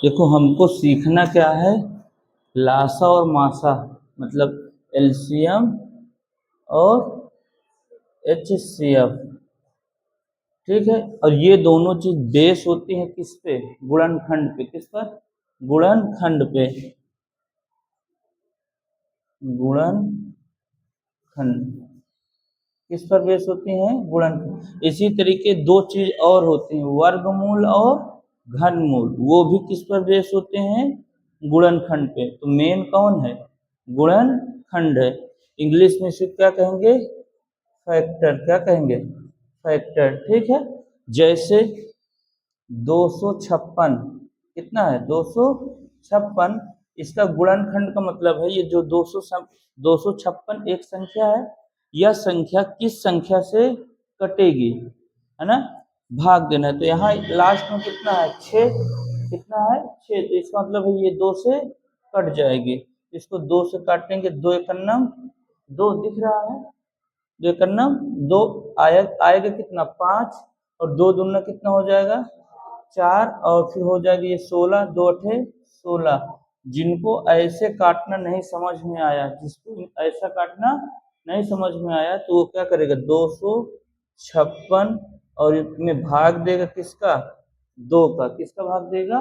देखो हमको सीखना क्या है, लासा और मासा, मतलब एलसीएम और एचसीएफ। ठीक है, और ये दोनों चीज बेस होती है किस पे, गुणनखंड पे। किस पर? गुणनखंड पे। गुणनखंड किस पर बेस होती हैं? गुणनखंड। इसी तरीके दो चीज और होती हैं, वर्गमूल और घनमूल, वो भी किस पर बेस होते हैं? गुणनखंड पे। तो मेन कौन है? गुणनखंड है। इंग्लिश में इसे क्या कहेंगे? फैक्टर। क्या कहेंगे? फैक्टर। ठीक है, जैसे 256 कितना है? 256। इसका गुणनखंड का मतलब है ये जो 256 एक संख्या है, यह संख्या किस संख्या से कटेगी, है ना? भाग देना है। तो यहाँ लास्ट में कितना है? 6। कितना है? 6। तो इसका मतलब है ये 2 से कट जाएगी। इसको 2 से काटेंगे, 2 एकन्नम 2 दिख रहा है, 2 एकन्नम 2 आएगा कितना? 5। और 2 दूना कितना हो जाएगा? 4। और फिर हो जाएगी ये 16, 2 अठे 16। जिनको ऐसे काटना नहीं समझ में आया, जिसको ऐसा काटना नहीं समझ में आया, तो वो क्या करेगा? 256 और इसमें भाग देगा किसका? 2 का। किसका भाग देगा?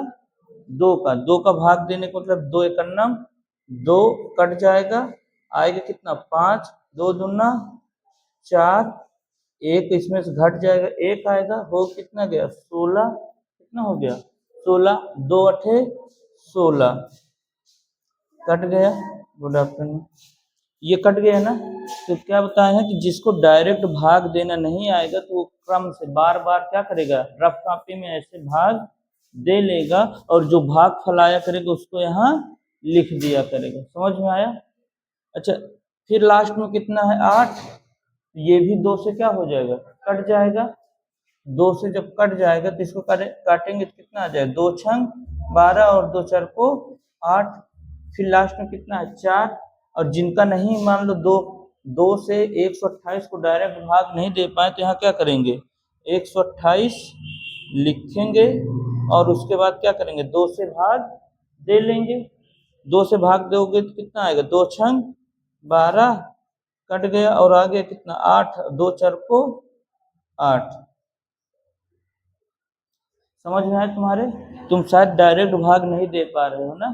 2 का। 2 का भाग देने का मतलब 2 एकन्नम 2 कट जाएगा, आएगा कितना? 5। 2 दूना 4, एक इसमें से घट जाएगा, एक आएगा, हो कितना गया? 16। कितना हो गया? 16। 2 अठे 16 कट गया। Good afternoon. ये कट गया ना? तो क्या बताए हैं कि जिसको डायरेक्ट भाग देना नहीं आएगा तो वो क्रम से बार बार क्या करेगा? रफ कॉपी में ऐसे भाग दे लेगा, और जो भाग फलाया करेगा उसको यहाँ लिख दिया करेगा। समझ में आया? अच्छा, फिर लास्ट में कितना है? 8। ये भी 2 से क्या हो जाएगा? कट जाएगा। 2 से जब कट जाएगा तो इसको काटेंगे तो कितना आ जाएगा? 2 छंग 12 और 2 चार को 8। फिर लास्ट में कितना है? 4। और जिनका नहीं, मान लो 2 से 128 को डायरेक्ट भाग नहीं दे पाए, तो यहाँ क्या करेंगे? 128 लिखेंगे और उसके बाद क्या करेंगे? 2 से भाग दे लेंगे। 2 से भाग दोगे तो कितना आएगा? 2 छंग 12 कट गया, और आ गया कितना? 8। 2 चार को 8। समझ में आया तुम्हारे? तुम शायद डायरेक्ट भाग नहीं दे पा रहे हो ना,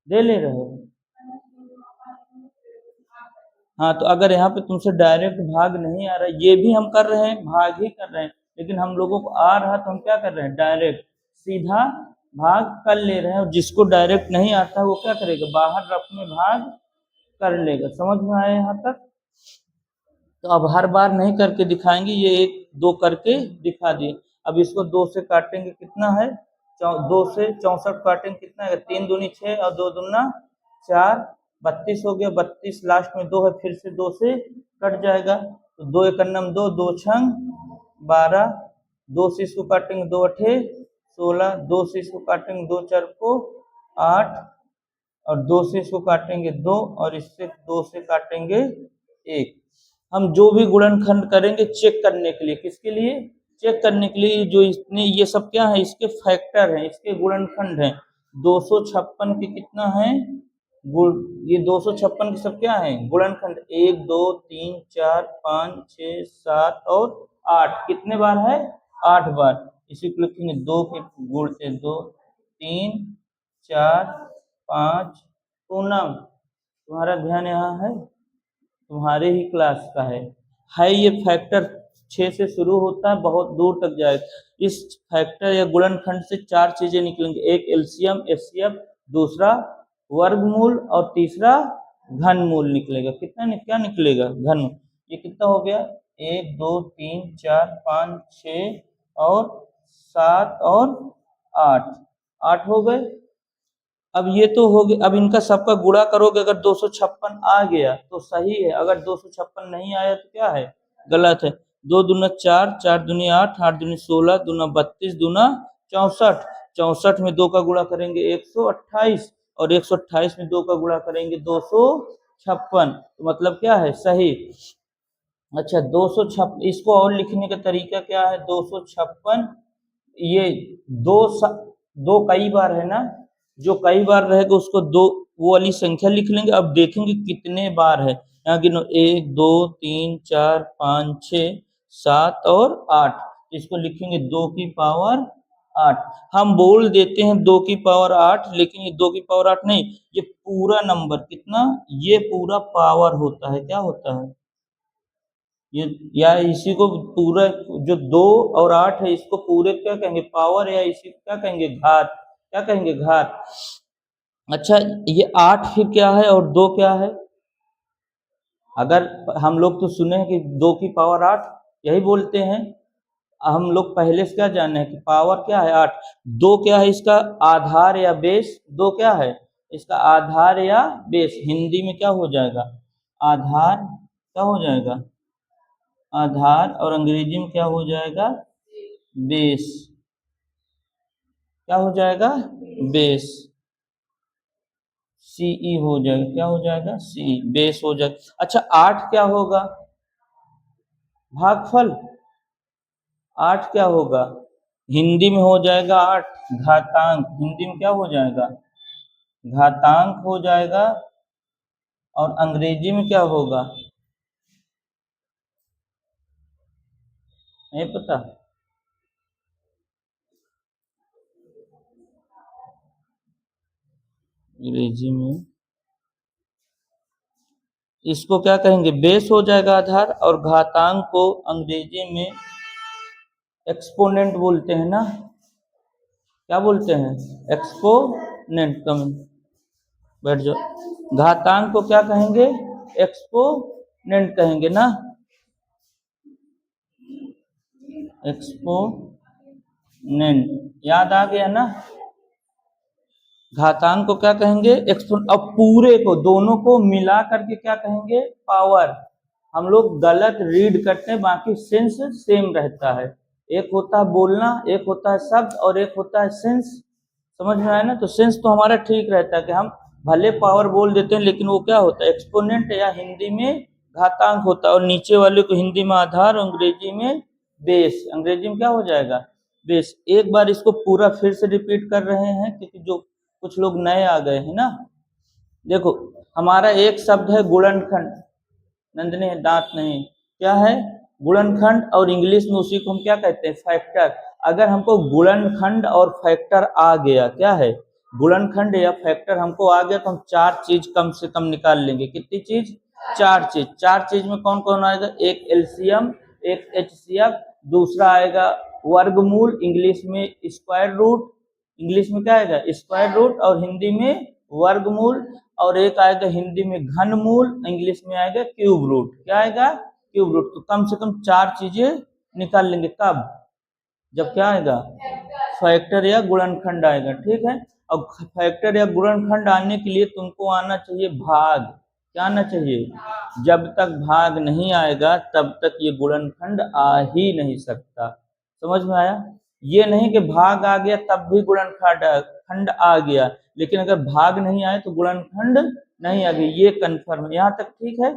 दे ले रहे हो? हाँ, तो अगर यहाँ पे तुमसे डायरेक्ट भाग नहीं आ रहा, ये भी हम कर रहे हैं, भाग ही कर रहे हैं, लेकिन हम लोगों को आ रहा तो हम क्या कर रहे हैं? डायरेक्ट सीधा भाग कर ले रहे हैं। और जिसको डायरेक्ट नहीं आता है वो क्या करेगा? बाहर रफ में भाग कर लेगा। समझ में आया यहाँ तक? तो अब हर बार नहीं करके दिखाएंगे, ये 1 2 करके दिखा दिए। अब इसको 2 से काटेंगे, कितना है? 2 से 64 काटेंगे, कितना है? 3 दूनी 6 और 2 दूना 4, 32 हो गया। 32 लास्ट में 2 है, फिर से 2 से कट जाएगा, तो 2 एकन्नम 2, 2 छंग 12। 2 से इसको काटेंगे, 2 अठे 16। 2 से इसको काटेंगे, 2 चार को 8। और 2 से इसको काटेंगे 2, और इससे 2 से काटेंगे 1। हम जो भी गुणनखंड करेंगे चेक करने के लिए, किसके लिए? चेक करने के लिए। जो इसने ये सब क्या है? इसके फैक्टर हैं, इसके गुणनखंड हैं। 256 के कितना है? गुण। ये 256 के सब क्या है? गुणनखंड। 1 2 3 4 5 6 7 और 8। कितने बार है? 8 बार। इसी को लिखेंगे 2 के गुण से 2 3 4 5। पूनम, तुम्हारा ध्यान यहाँ है, तुम्हारे ही क्लास का है ये फैक्टर। 6 से शुरू होता है, बहुत दूर तक जाएगा। इस फैक्टर या गुणनखंड से 4 चीजें निकलेंगी, एक एलसीएम एचसीएफ, दूसरा वर्गमूल, और तीसरा घनमूल निकलेगा। क्या निकलेगा? घन। ये कितना हो गया? 1 2 3 4 5 6 और 7 और 8। 8 हो गए। अब ये तो हो गया। अब इनका सबका गुणा करोगे, अगर 256 आ गया तो सही है, अगर 256 नहीं आया तो क्या है? गलत है। 2 दूना 4, 4 दूनी 8, 8 दूनी 16, दूना 32, दूना 64। 64 में 2 का गुणा करेंगे 128, और 128 में 2 का गुणा करेंगे 256। तो मतलब क्या है? सही। अच्छा, 256 इसको और लिखने का तरीका क्या है? 256 ये 2 दो कई बार है ना, जो कई बार रहेगा उसको दो वो वाली संख्या लिख लेंगे। अब देखेंगे कितने बार है, यहाँ गिनो 1 2 3 4 5 6 7 और 8, इसको लिखेंगे 2 की पावर 8। हम बोल देते हैं 2 की पावर 8, लेकिन ये 2 की पावर 8 नहीं, ये पूरा नंबर कितना, ये पूरा पावर होता है, क्या होता है ये, या इसी को पूरा, जो 2 और 8 है इसको पूरे क्या कहेंगे, पावर, या इसी को क्या कहेंगे, घात, क्या कहेंगे, घात। अच्छा, ये 8 फिर क्या है और 2 क्या है? अगर हम लोग तो सुने हैं कि 2 की पावर 8 यही बोलते हैं, हम लोग पहले से क्या जाने हैं कि पावर क्या है 8। 2 क्या है इसका आधार या बेस, 2 क्या है इसका आधार या बेस, हिंदी में क्या हो जाएगा, आधार, क्या हो जाएगा, आधार, और अंग्रेजी में क्या हो जाएगा, बेस, क्या हो जाएगा, बेस, सीई हो जाएगा, क्या हो जाएगा, सी, बेस हो जाएगा। अच्छा 8 क्या होगा, भागफल, 8 क्या होगा, हिंदी में हो जाएगा 8 घातांक, हिंदी में क्या हो जाएगा, घातांक हो जाएगा, और अंग्रेजी में क्या होगा, नहीं पता, अंग्रेजी में इसको क्या कहेंगे, बेस हो जाएगा आधार, और घातांक को अंग्रेजी में एक्सपोनेंट बोलते हैं ना, क्या बोलते हैं, एक्सपोनेंट। कम बैठ जाओ, घातांक को क्या कहेंगे, एक्सपोनेंट कहेंगे ना, एक्सपोनेंट, याद आ गया ना, घातांक को क्या कहेंगे, एक्सपोनेंट। अब पूरे को, दोनों को मिला करके क्या कहेंगे, पावर। हम लोग गलत रीड करते हैं, बाकी सेंस सेम रहता है, एक होता है बोलना, एक होता है शब्द, और एक होता है सेंस, समझ में आया ना। तो सेंस तो हमारा ठीक रहता है कि हम भले पावर बोल देते हैं, लेकिन वो क्या होता है, एक्सपोनेंट, या हिंदी में घातांक होता है, और नीचे वाले को हिंदी में आधार, अंग्रेजी में बेस, अंग्रेजी में क्या हो जाएगा, बेस। एक बार इसको पूरा फिर से रिपीट कर रहे हैं, क्योंकि जो कुछ लोग नए आ गए हैं ना। देखो, हमारा एक शब्द है गुणनखंड, नंदनी दांत नहीं, क्या है, गुणनखंड, और इंग्लिश में उसी को हम क्या कहते हैं, फैक्टर। अगर हमको गुणनखंड और फैक्टर आ गया, क्या है, गुणनखंड या फैक्टर हमको आ गया, तो हम 4 चीज कम से कम निकाल लेंगे। कितनी चीज, 4 चीज। 4 चीज में कौन कौन आएगा, एक एलसीएम, एक एचसीएफ, दूसरा आएगा वर्गमूल, इंग्लिश में स्क्वायर रूट, इंग्लिश में क्या आएगा, स्क्वायर रूट, और हिंदी में वर्गमूल, और एक आएगा हिंदी में घनमूल, इंग्लिश में आएगा क्यूब रूट, क्या आएगा, क्यूब रूट। तो कम से कम 4 चीजें निकाल लेंगे, कब, जब क्या आएगा, फैक्टर या गुणनखंड आएगा, ठीक है। अब फैक्टर या गुणनखंड आने के लिए तुमको आना चाहिए भाग, क्या आना चाहिए, जब तक भाग नहीं आएगा तब तक ये गुणनखंड आ ही नहीं सकता, समझ में आया। ये नहीं कि भाग आ गया तब भी गुणनखंड आ गया, लेकिन अगर भाग नहीं आए तो गुणनखंड नहीं आ गई, ये कंफर्म है, यहाँ तक ठीक है,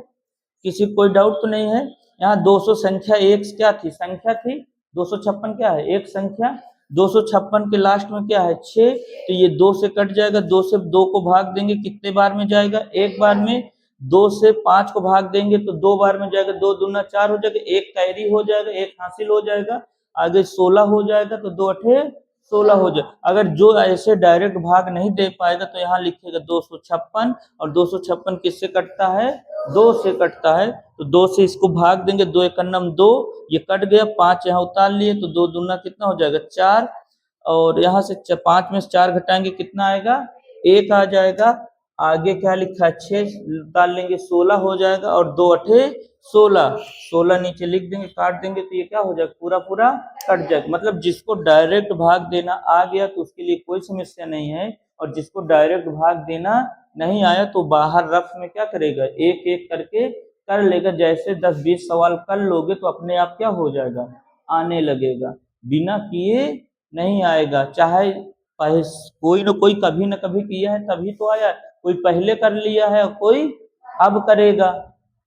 किसी कोई डाउट तो नहीं है। यहाँ 200 संख्या एक क्या थी, संख्या थी, 256 क्या है, एक संख्या, 256 के लास्ट में क्या है, 6, तो ये 2 से कट जाएगा, 2 से 2 को भाग देंगे कितने बार में जाएगा, एक बार में। 2 से 5 को भाग देंगे तो 2 बार में जाएगा, 2 दूना 4 हो जाएगा, एक कैरी हो जाएगा, एक हासिल हो जाएगा, आगे 16 हो जाएगा, तो 2 अठे 16 हो जाए। अगर जो ऐसे डायरेक्ट भाग नहीं दे पाएगा तो यहाँ लिखेगा 256, और 256 किससे कटता है, 2 से कटता है, तो 2 से इसको भाग देंगे, 2 एक नम 2, ये कट गया, 5 यहाँ उतार लिए, तो 2 दूना कितना हो जाएगा 4, और यहाँ से 5 में से 4 घटाएंगे कितना आएगा, 1 आ जाएगा। आगे क्या लिखा है, 6 उतार लेंगे 16 हो जाएगा, और 2 अठे 16, 16 नीचे लिख देंगे, काट देंगे, तो ये क्या हो जाएगा, पूरा पूरा कट जाएगा। मतलब जिसको डायरेक्ट भाग देना आ गया तो उसके लिए कोई समस्या नहीं है, और जिसको डायरेक्ट भाग देना नहीं आया तो बाहर रफ में क्या करेगा, एक एक करके कर लेगा। जैसे 10-20 सवाल कर लोगे तो अपने आप क्या हो जाएगा, आने लगेगा, बिना किए नहीं आएगा। चाहे कोई न कोई कभी न कभी किया है तभी तो आया, कोई पहले कर लिया है और कोई अब करेगा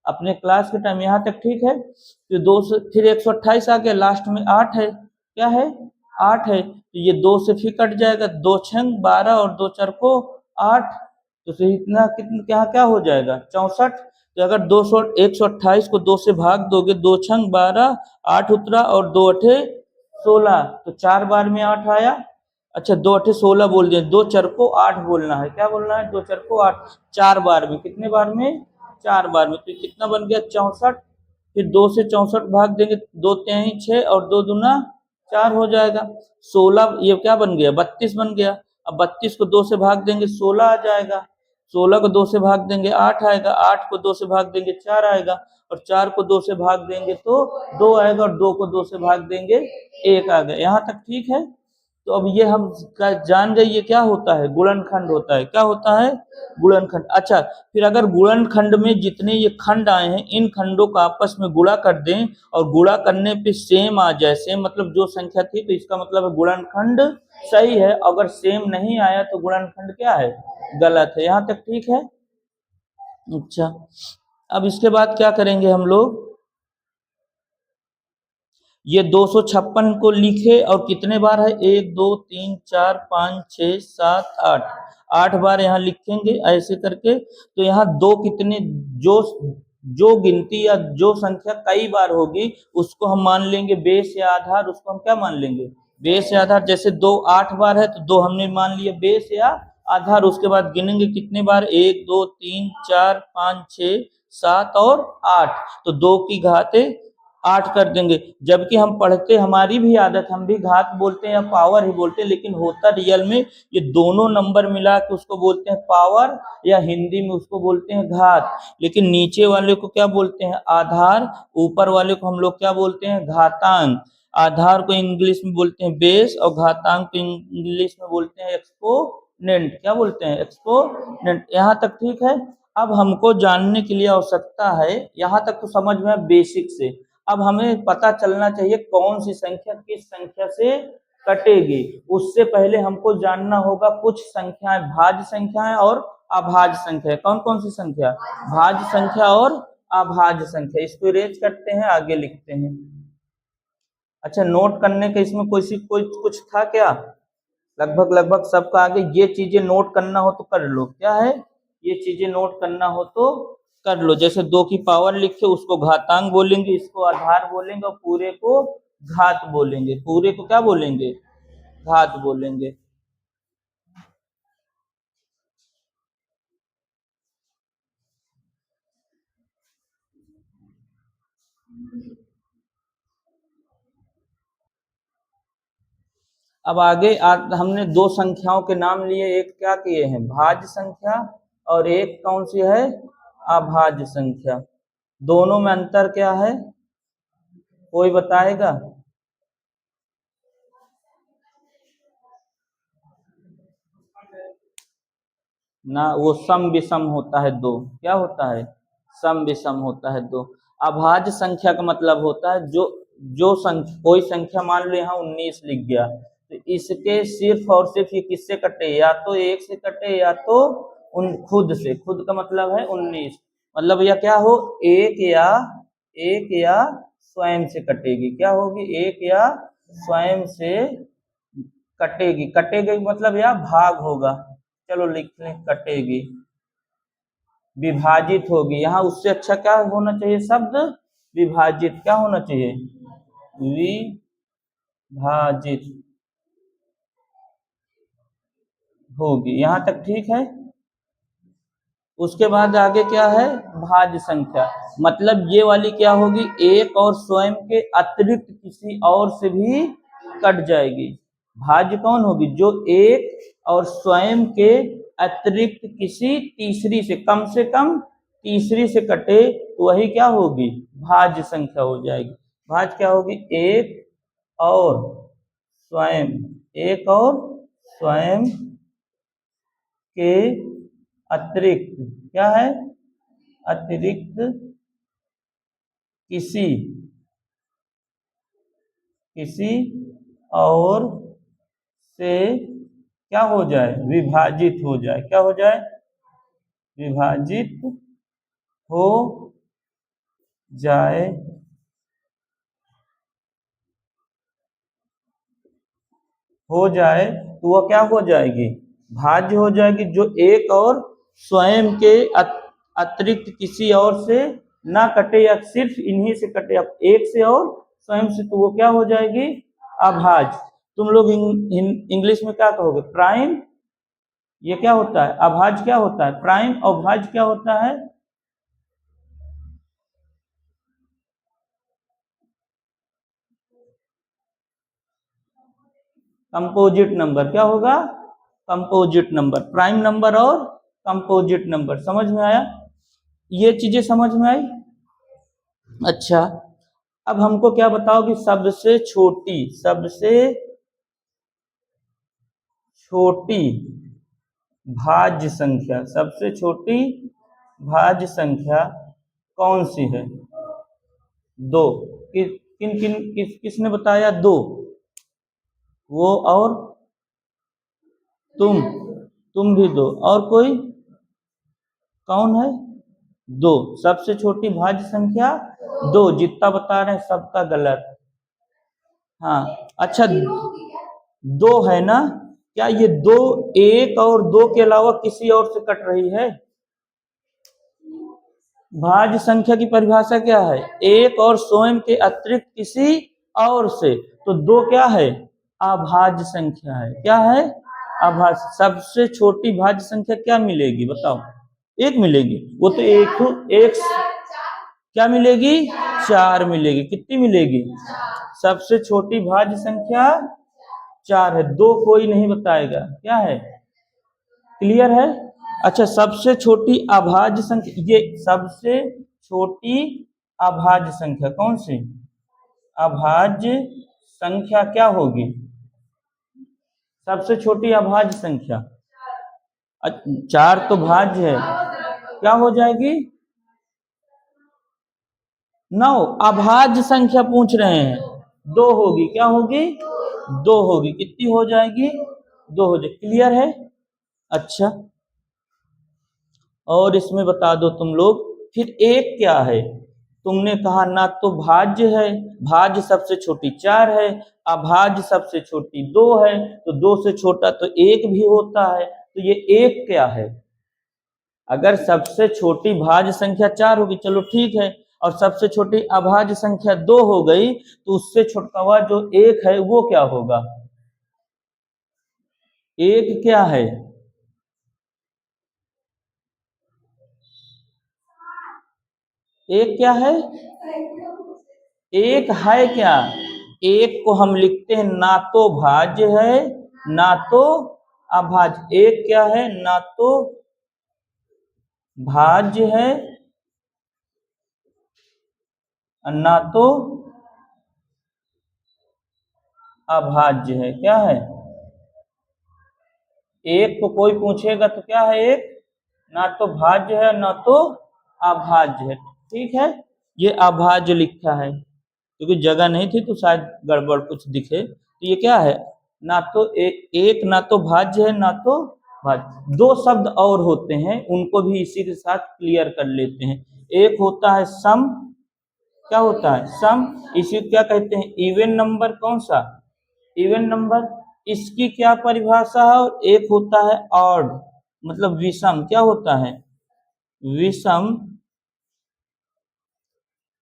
अपने क्लास के टाइम। यहाँ तक ठीक है, तो 2 से फिर 128 आ गया, लास्ट में 8 है, क्या है 8 है, तो ये 2 से फिर कट जाएगा, 2 छंग 12 और 2 चार को 8, तो फिर इतना कितना क्या क्या हो जाएगा 64। तो अगर 200 128 को 2 से भाग दोगे, 2 छंग 12, 8 उतरा और 2 अठे 16, तो 4 बार में 8 आया। अच्छा 2 अठे 16 बोल दिया, 2 चर को 8 बोलना है, क्या बोलना है 2 चर को 8, 4 बार में, कितने बार में 4 बार में, तो कितना बन गया 64। फिर 2 से 64 भाग देंगे, 2 तिहाई 6 और 2 दूना 4 हो जाएगा। 16 ये क्या बन गया 32 बन गया। अब 32 को 2 से भाग देंगे 16 आ जाएगा, 16 को 2 से भाग देंगे 8 आएगा, 8 को 2 से भाग देंगे 4 आएगा, और 4 को 2 से भाग देंगे तो 2 आएगा, और 2 को 2 से भाग देंगे 1 आ गया। यहाँ तक ठीक है। तो अब ये हम जान गए ये क्या होता है, गुणनखंड होता है। क्या होता है, गुणनखंड। अच्छा, फिर अगर गुणनखंड में जितने ये खंड आए हैं, इन खंडों का आपस में गुणा कर दें, और गुणा करने पे सेम आ जाए, सेम मतलब जो संख्या थी, तो इसका मतलब है गुणनखंड सही है। अगर सेम नहीं आया तो गुणनखंड क्या है, गलत है। यहाँ तक ठीक है। अच्छा, अब इसके बाद क्या करेंगे हम लोग, ये 256 को लिखे और कितने बार है, 1 2 3 4 5 6 7 8, 8 बार यहाँ लिखेंगे ऐसे करके। तो यहाँ दो कितने, जो जो गिनती या जो संख्या कई बार होगी उसको हम मान लेंगे बेस या आधार, उसको हम क्या मान लेंगे, बेस या आधार। जैसे 2 8 बार है तो 2 हमने मान लिया बेस या आधार। उसके बाद गिनेंगे कितने बार, 1 2 3 4 5 6 7 और 8, तो 2 की घाते 8 कर देंगे। जबकि हम पढ़ते, हमारी भी आदत, हम भी घात बोलते हैं या पावर ही बोलते हैं, लेकिन होता रियल में ये दोनों नंबर मिला के उसको बोलते हैं पावर, या हिंदी में उसको बोलते हैं घात। लेकिन नीचे वाले को क्या बोलते हैं, आधार, ऊपर वाले को हम लोग क्या बोलते हैं, घातांक। आधार को इंग्लिश में बोलते हैं बेस, और घातांक को इंग्लिश में बोलते हैं एक्सपोनेंट। क्या बोलते हैं, एक्सपोनेंट। यहाँ तक ठीक है। अब हमको जानने के लिए आवश्यकता है, यहाँ तक तो समझ में बेसिक से, अब हमें पता चलना चाहिए कौन सी संख्या किस संख्या से कटेगी। उससे पहले हमको जानना होगा कुछ संख्याएं, भाज्य संख्याएं और अभाज्य संख्या। कौन कौन सी संख्या, भाज्य संख्या और अभाज्य संख्या। इसको इरेज करते हैं, आगे लिखते हैं। अच्छा, नोट करने के इसमें कोई कुछ था क्या, लगभग लगभग सबका आगे ये चीजें नोट करना हो तो कर लो। क्या है, ये चीजें नोट करना हो तो कर लो। जैसे 2 की पावर लिखे, उसको घातांक बोलेंगे, इसको आधार बोलेंगे, और पूरे को घात बोलेंगे। पूरे को क्या बोलेंगे, घात बोलेंगे। अब आगे हमने दो संख्याओं के नाम लिए, एक क्या किए हैं, भाज्य संख्या, और एक कौन सी है, अभाज्य संख्या। दोनों में अंतर क्या है, कोई बताएगा। ना, वो सम विषम होता है दो। क्या होता है, सम विषम होता है दो। अभाज्य संख्या का मतलब होता है जो जो संख्या, कोई संख्या मान लो यहाँ 19 लिख गया, तो इसके सिर्फ और सिर्फ ये किससे कटे, या तो 1 से कटे, या तो उन खुद से। खुद का मतलब है 19, मतलब या क्या हो, एक या स्वयं से कटेगी। क्या होगी, एक या स्वयं से कटेगी। कटेगी मतलब या भाग होगा, चलो लिख लें, कटेगी। विभाजित होगी, यहाँ उससे अच्छा क्या होना चाहिए शब्द, विभाजित। क्या होना चाहिए, विभाजित होगी। यहाँ तक ठीक है। उसके बाद आगे क्या है, भाज्य संख्या, मतलब ये वाली क्या होगी, एक और स्वयं के अतिरिक्त किसी और से भी कट जाएगी। भाज्य कौन होगी, जो एक और स्वयं के अतिरिक्त किसी तीसरी से कम तीसरी से कटे, तो वही क्या होगी, भाज्य संख्या हो जाएगी। भाज्य क्या होगी, और स्वयं एक और स्वयं के अतिरिक्त, क्या है, अतिरिक्त किसी किसी और से क्या हो जाए, विभाजित हो जाए। क्या हो जाए, विभाजित हो जाए। हो जाए तो वह क्या हो जाएगी, भाज्य हो जाएगी। जो एक और स्वयं के अतिरिक्त किसी और से ना कटे या सिर्फ इन्हीं से कटे, अब एक से और स्वयं से, तो वो क्या हो जाएगी, अभाज्य। तुम लोग इंग्लिश में क्या कहोगे, प्राइम। ये क्या होता है, अभाज्य क्या होता है, प्राइम। और भाज्य क्या होता है, कंपोजिट नंबर। क्या होगा, कंपोजिट नंबर। प्राइम नंबर और कंपोजिट नंबर। समझ में आया, ये चीजें समझ में आई। अच्छा, अब हमको क्या बताओ कि सबसे छोटी भाज्य संख्या, सबसे छोटी भाज्य संख्या कौन सी है। दो। किसने बताया, दो। वो और तुम भी दो, और कोई कौन है, दो। सबसे छोटी भाज्य संख्या दो। जितना बता रहे हैं सबका गलत। हाँ, अच्छा, दो है ना, क्या ये दो एक और दो के अलावा किसी और से कट रही है। भाज्य संख्या की परिभाषा क्या है, एक और स्वयं के अतिरिक्त किसी और से। तो दो क्या है, अभाज्य संख्या है। क्या है, अभाज्य। सबसे छोटी भाज्य संख्या क्या मिलेगी बताओ, एक मिलेगी। वो तो एक क्या मिलेगी, चार मिलेगी। कितनी मिलेगी, सबसे छोटी भाज्य संख्या चार है। दो कोई नहीं बताएगा, क्या है, क्लियर है। अच्छा, सबसे छोटी अभाज्य संख्या, ये सबसे छोटी अभाज्य संख्या कौन सी, अभाज्य संख्या क्या होगी, सबसे छोटी अभाज्य संख्या। चार तो भाज्य है, क्या हो जाएगी, नौ। अभाज्य संख्या पूछ रहे हैं, दो होगी। क्या होगी, दो होगी। कितनी हो जाएगी, दो हो जाएगी। क्लियर है। अच्छा, और इसमें बता दो तुम लोग, फिर एक क्या है। तुमने कहा ना तो भाज्य है, भाज्य सबसे छोटी चार है, अभाज्य सबसे छोटी दो है, तो दो से छोटा तो एक भी होता है। तो ये एक क्या है, अगर सबसे छोटी भाज्य संख्या चार होगी, चलो ठीक है, और सबसे छोटी अभाज्य संख्या दो हो गई, तो उससे छोटा जो एक है वो क्या होगा, एक क्या है, एक क्या है, एक है क्या, एक को हम लिखते हैं ना तो भाज्य है ना तो अभाज्य। एक क्या है, ना तो भाज्य है ना तो अभाज्य है। क्या है, एक को कोई पूछेगा तो क्या है, एक ना तो भाज्य है ना तो अभाज्य है। ठीक है, ये अभाज्य लिखा है क्योंकि जगह नहीं थी तो शायद गड़बड़ कुछ दिखे। तो ये क्या है, ना तो एक ना तो भाज्य है ना तो भाज्य। दो शब्द और होते हैं, उनको भी इसी के साथ क्लियर कर लेते हैं। एक होता है सम। क्या होता है, सम। इसी क्या कहते हैं, इवन नंबर। कौन सा, इवन नंबर। इसकी क्या परिभाषा है, और एक होता है ऑड, मतलब विषम। क्या होता है, विषम।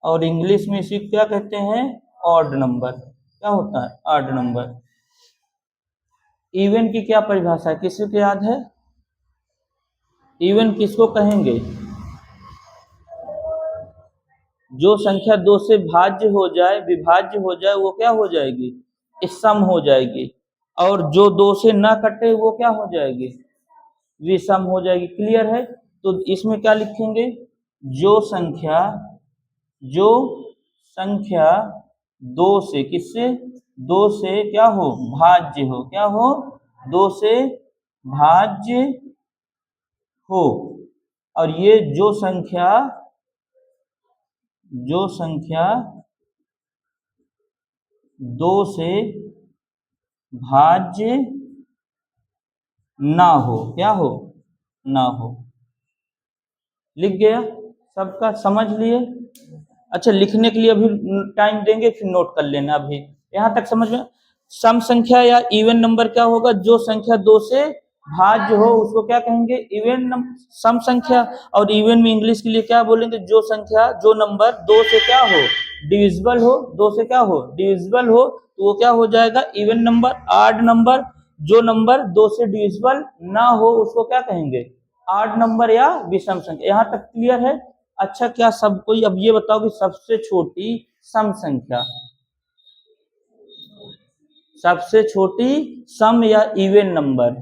और इंग्लिश में इसी क्या कहते हैं, ऑड नंबर। क्या होता है, ऑड नंबर। इवन की क्या परिभाषा है, किसी को याद है, इवन किसको कहेंगे, जो संख्या दो से भाज्य हो जाए, विभाज्य हो जाए, वो क्या हो जाएगी, सम हो जाएगी। और जो दो से ना कटे वो क्या हो जाएगी, विषम हो जाएगी। क्लियर है। तो इसमें क्या लिखेंगे, जो संख्या, जो संख्या दो से, किससे, दो से क्या हो, भाज्य हो। क्या हो, दो से भाज्य हो। और ये जो संख्या दो से भाज्य ना हो। क्या हो, ना हो। लिख गया, सबका समझ लिए। अच्छा, लिखने के लिए अभी टाइम देंगे, फिर नोट कर लेना। अभी यहां तक समझ में। सम संख्या या इवन नंबर क्या होगा, जो संख्या 2 से भाज्य हो उसको क्या कहेंगे, इवन सम संख्या। और इवन में इंग्लिश के लिए क्या बोलेंगे, जो संख्या जो नंबर 2 से क्या हो, डिविजिबल हो, 2 से क्या हो, डिविजिबल हो, तो वो क्या हो जाएगा, इवन नंबर। ऑड नंबर, जो नंबर 2 से डिविजिबल ना हो उसको क्या कहेंगे, ऑड नंबर या विषम संख्या। यहाँ तक क्लियर है। अच्छा, क्या सब कोई अब ये बताओ कि सबसे छोटी सम संख्या, सबसे छोटी सम या इवन नंबर,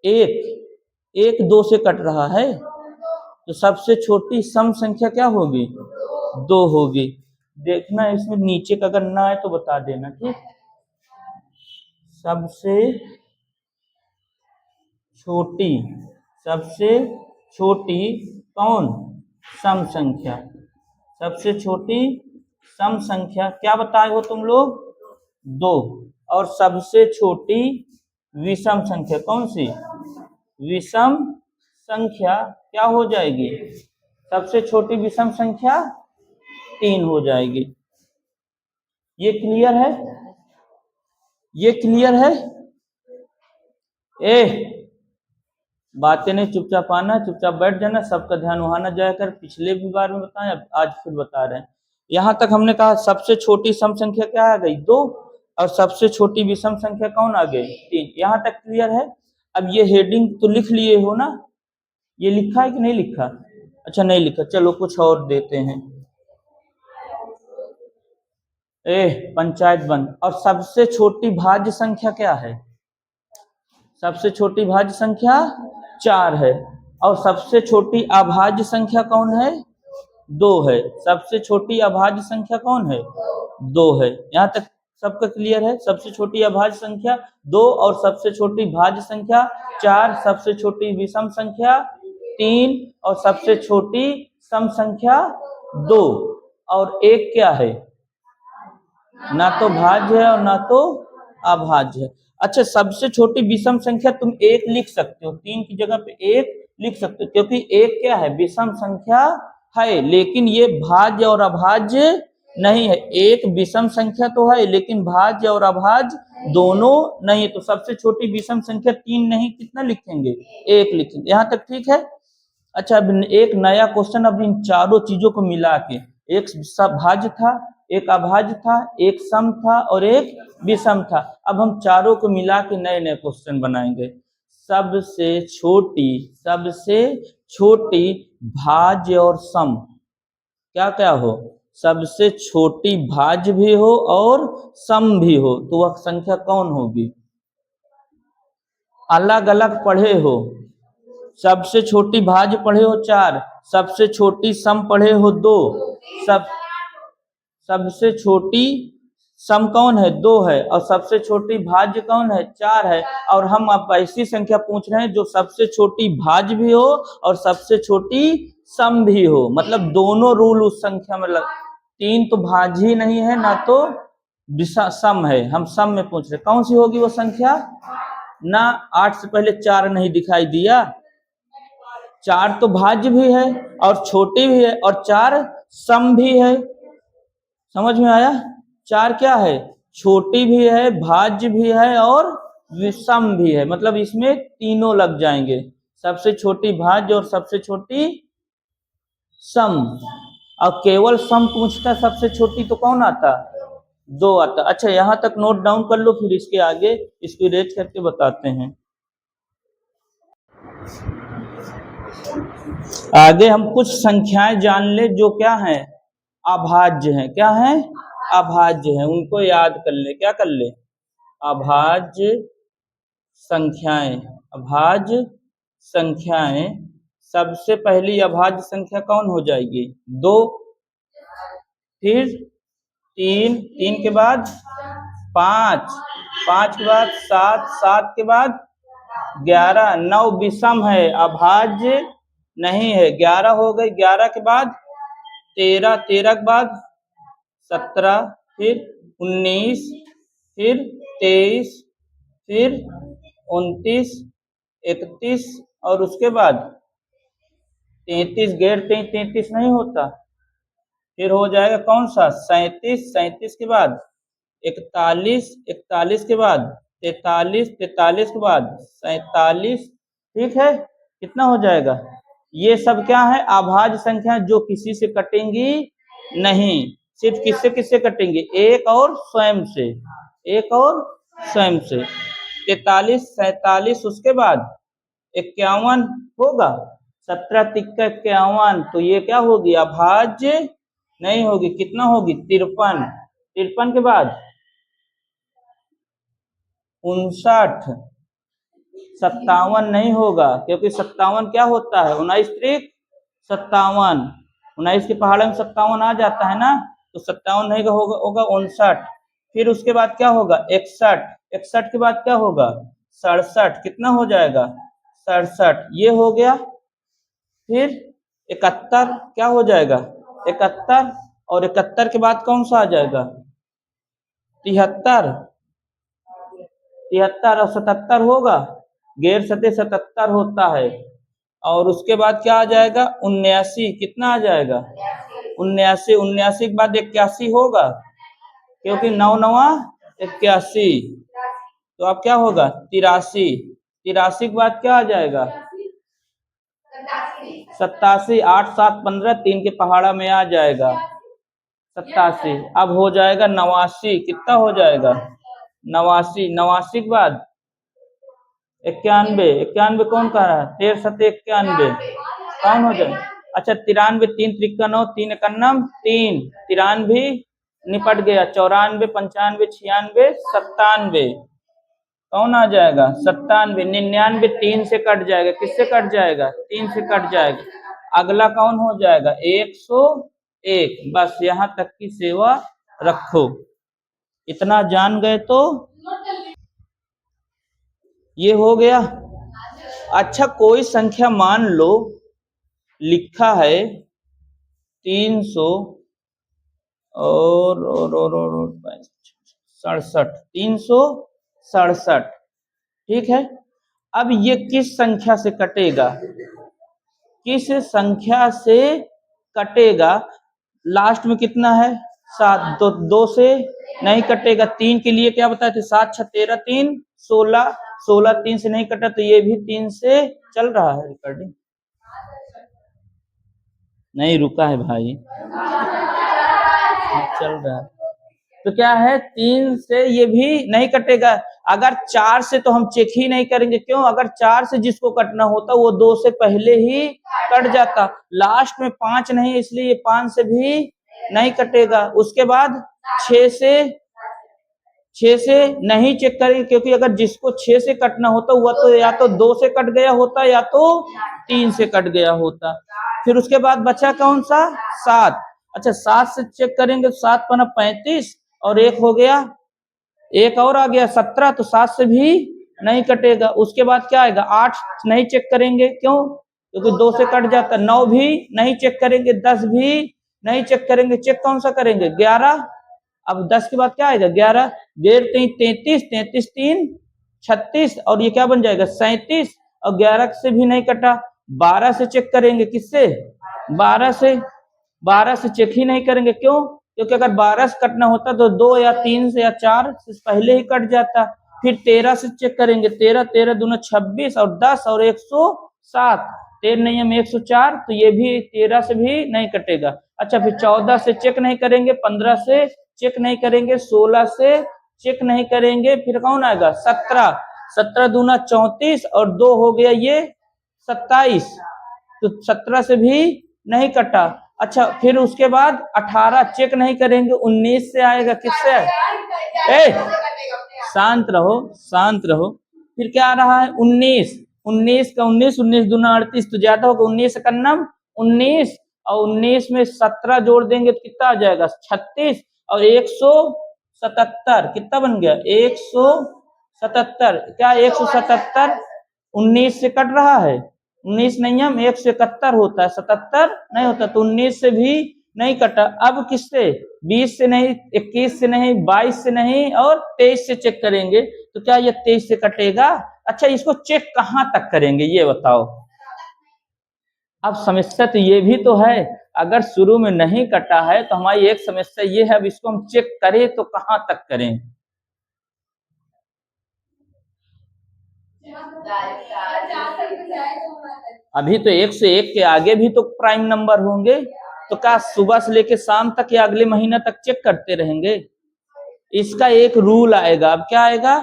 एक 2 से कट रहा है, तो सबसे छोटी सम संख्या क्या होगी, 2 होगी। देखना इसमें नीचे का अगर ना है तो बता देना, ठीक। सबसे छोटी, सबसे छोटी कौन, सम संख्या, सबसे छोटी सम संख्या क्या बताए हो तुम लोग, 2। और सबसे छोटी विषम संख्या कौन सी, विषम संख्या क्या हो जाएगी, सबसे छोटी विषम संख्या 3 हो जाएगी। ये क्लियर है, ये क्लियर है। बातें नहीं चुपचाप आना, चुपचाप बैठ जाना, सबका ध्यान वहां ना जाया कर। पिछले भी बार में बताएं, आज फिर बता रहे हैं। यहां तक हमने कहा सबसे छोटी सम संख्या क्या आ गई, 2, और सबसे छोटी विषम संख्या कौन आ गई, 3। यहां तक क्लियर है। अब ये हेडिंग तो लिख लिए हो ना, ये लिखा है कि नहीं लिखा, अच्छा नहीं लिखा, चलो कुछ और देते हैं। पंचायत बंद। और सबसे छोटी भाज्य संख्या क्या है, सबसे छोटी भाज्य संख्या 4 है। और सबसे छोटी अभाज्य संख्या कौन है, 2 है। सबसे छोटी अभाज्य संख्या कौन है, 2 है। यहाँ तक सबका क्लियर है। सबसे छोटी अभाज्य संख्या 2 और सबसे छोटी भाज्य संख्या 4, सबसे छोटी विषम संख्या 3 और सबसे छोटी सम संख्या 2। और एक क्या है, ना तो भाज्य है और ना तो अभाज्य है। अच्छा, सबसे छोटी विषम संख्या तुम 1 लिख सकते हो, 3 की जगह पे 1 लिख सकते हो, क्योंकि 1 क्या है, विषम संख्या है, लेकिन ये भाज्य और अभाज्य नहीं है। 1 विषम संख्या तो है लेकिन भाज्य और अभाज्य दोनों नहीं है, तो सबसे छोटी विषम संख्या 3 नहीं, कितना लिखेंगे, 1 लिखेंगे। यहाँ तक ठीक है। अच्छा, अब एक नया क्वेश्चन, अब इन चारों चीजों को मिला के, एक भाज्य था, एक अभाज्य था, एक सम था और एक विषम था। अब हम चारों को मिला के नए नए क्वेश्चन बनाएंगे। सबसे छोटी भाज्य और सम क्या क्या हो, सबसे छोटी भाज्य भी हो और सम भी हो, तो वह संख्या कौन होगी, अलग अलग पढ़े हो। सबसे छोटी भाज्य पढ़े हो 4, सबसे छोटी सम पढ़े हो 2, सबसे छोटी सम कौन है, 2 है, और सबसे छोटी भाज्य कौन है, 4 है। और हम अब ऐसी संख्या पूछ रहे हैं जो सबसे छोटी भाज्य भी हो और सबसे छोटी सम भी हो, मतलब दोनों रूल उस संख्या में 3 तो भाज्य ही नहीं है, ना तो सम है, हम सम में पूछ रहे। कौन सी होगी वो संख्या, ना 8 से पहले 4 नहीं दिखाई दिया, 4 तो भाज्य भी है और छोटी भी है और 4 सम भी है, समझ में आया। 4 क्या है, छोटी भी है, भाज्य भी है और विषम भी है, मतलब इसमें तीनों लग जाएंगे, सबसे छोटी भाज्य और सबसे छोटी सम। और केवल सम पूछता सबसे छोटी तो कौन आता, 2 आता। अच्छा, यहां तक नोट डाउन कर लो, फिर इसके आगे इसको रेट करके बताते हैं। आगे हम कुछ संख्याएं जान ले जो क्या है, अभाज्य हैं। क्या है, अभाज्य है, उनको याद कर ले। क्या कर ले, अभाज्य संख्याएं, अभाज्य संख्याएं। सबसे पहली अभाज्य संख्या कौन हो जाएगी, 2, फिर 3, 3 के बाद 5, 5 के बाद 7, 7 के बाद 11, 9 विषम है, अभाज्य नहीं है, 11 हो गई, 11 के बाद 13, 13 के बाद 17, फिर 19, फिर 23, फिर 29, 31 और उसके बाद 33, गैर 33 नहीं होता, फिर हो जाएगा कौन सा, 37, 37 के बाद 41, 41 के बाद 43, 43 के बाद 47, ठीक है। कितना हो जाएगा? ये सब क्या है? अभाज्य संख्या जो किसी से कटेंगी नहीं, सिर्फ किससे किससे कटेंगे? एक और स्वयं से, एक और स्वयं से। 43, 47, उसके बाद 51 होगा, 17 तिक्का 51, तो ये क्या होगी? अभाज्य नहीं होगी। कितना होगी? 53, 53 के बाद 59, 57 नहीं होगा, क्योंकि 57 क्या होता है? 19 त्रिक 57, 19 के पहाड़े में 57 आ जाता है ना, तो 57 नहीं होगा, होगा 59। फिर उसके बाद क्या होगा? 61, 61 के बाद क्या होगा? 67, कितना हो जाएगा? 67, ये हो गया। फिर 71 क्या हो जाएगा? 71, और 71 के बाद कौन सा आ जाएगा? 73, 73 और 77 होगा, गैर सतह 77 होता है। और उसके बाद क्या आ जाएगा? 79, कितना आ जाएगा? 79, 79 के बाद 81 होगा, क्योंकि 9 9 81, तो अब क्या होगा? 83, 83 के बाद क्या आ जाएगा? 87, 8 7 15, 3 के पहाड़ा में आ जाएगा 87। अब हो जाएगा 89, कितना हो जाएगा? 89, 89 के बाद 91, 91 कौन कह रहा है? 13 7 91 कौन हो जाए? अच्छा 93, 3 त्रिका 9, 3 91 3, 93 निपट गया। 94, 95, 96, 97 कौन आ जाएगा? 97। 99 3 से कट जाएगा, किससे कट जाएगा? 3 से कट जाएगा। अगला कौन हो जाएगा? 101। बस यहाँ तक की सेवा रखो, इतना जान गए तो ये हो गया। अच्छा कोई संख्या मान लो लिखा है 300 और 67, 367, ठीक है। अब ये किस संख्या से कटेगा? किस संख्या से कटेगा? लास्ट में कितना है? 7, तो 2 से नहीं कटेगा। 3 के लिए क्या बताए थे? 7 6 13 3 16, 16 3 से नहीं कटा, तो ये भी 3 से चल रहा है। रिकॉर्डिंग नहीं रुका है भाई, चल रहा है। तो क्या है? 3 से ये भी नहीं कटेगा। अगर 4 से तो हम चेक ही नहीं करेंगे, क्यों? अगर 4 से जिसको कटना होता वो 2 से पहले ही कट जाता। लास्ट में 5 नहीं, इसलिए ये 5 से भी नहीं कटेगा। उसके बाद 6 से नहीं चेक करेंगे, क्योंकि अगर जिसको 6 से कटना होता हुआ तो या तो 2 से कट गया होता या तो 3 से कट गया होता। फिर उसके बाद बचा कौन सा? 7। अच्छा 7 से चेक करेंगे तो 7 पना 35 और एक हो गया, एक और आ गया 17, तो 7 से भी नहीं कटेगा। उसके बाद क्या आएगा? 8 नहीं चेक करेंगे, क्यों? क्योंकि 2 से कट जाता। 9 भी नहीं चेक करेंगे, 10 भी नहीं चेक करेंगे। चेक कौन सा करेंगे? 11। अब 10 के बाद क्या आएगा? 11, 33, 33 3 36, और ये क्या बन जाएगा? 37, और 11 से भी नहीं कटा। 12 से चेक करेंगे, किससे? 12 से। 12 से चेक ही नहीं करेंगे, क्यों? क्योंकि अगर 12 से कटना होता तो 2 या 3 से या 4 से पहले ही कट जाता। फिर 13 से चेक करेंगे, 13 13 दूना 26 और 10 और 107, 13 नहीं हम 104, तो ये भी 13 से भी नहीं कटेगा। अच्छा फिर 14 से चेक नहीं करेंगे, 15 से चेक नहीं करेंगे, 16 से चेक नहीं करेंगे, फिर कौन आएगा? 17, 17 दूना 34 और 2 हो गया ये 27, तो 17 से भी नहीं कटा। अच्छा फिर उसके बाद 18 चेक नहीं करेंगे, 19 से आएगा, किससे? शांत रहो, शांत रहो। फिर क्या आ रहा है? 19, 19 का 19, 19 दूना 38, तो ज्यादा होगा। 19 एकन्नम 19, और 19 में 17 जोड़ देंगे तो कितना आ जाएगा? 36, और 177, कितना बन गया? 177। क्या 177 19 से कट रहा है? 19 नहीं, हम 171 होता है, 77 नहीं होता, तो 19 से भी नहीं कटा। अब किससे? 20 से नहीं, 21 से नहीं, 22 से नहीं, और 23 से चेक करेंगे, तो क्या ये 23 से कटेगा? अच्छा इसको चेक कहां तक करेंगे ये बताओ। अब समस्या तो ये भी तो है, अगर शुरू में नहीं कटा है तो हमारी एक समस्या ये है, अब इसको हम चेक करें तो कहां तक करें। अभी तो 1 से 1 के आगे भी तो प्राइम नंबर होंगे, तो क्या सुबह से लेके शाम तक या अगले महीना तक चेक करते रहेंगे? इसका एक रूल आएगा। अब क्या आएगा?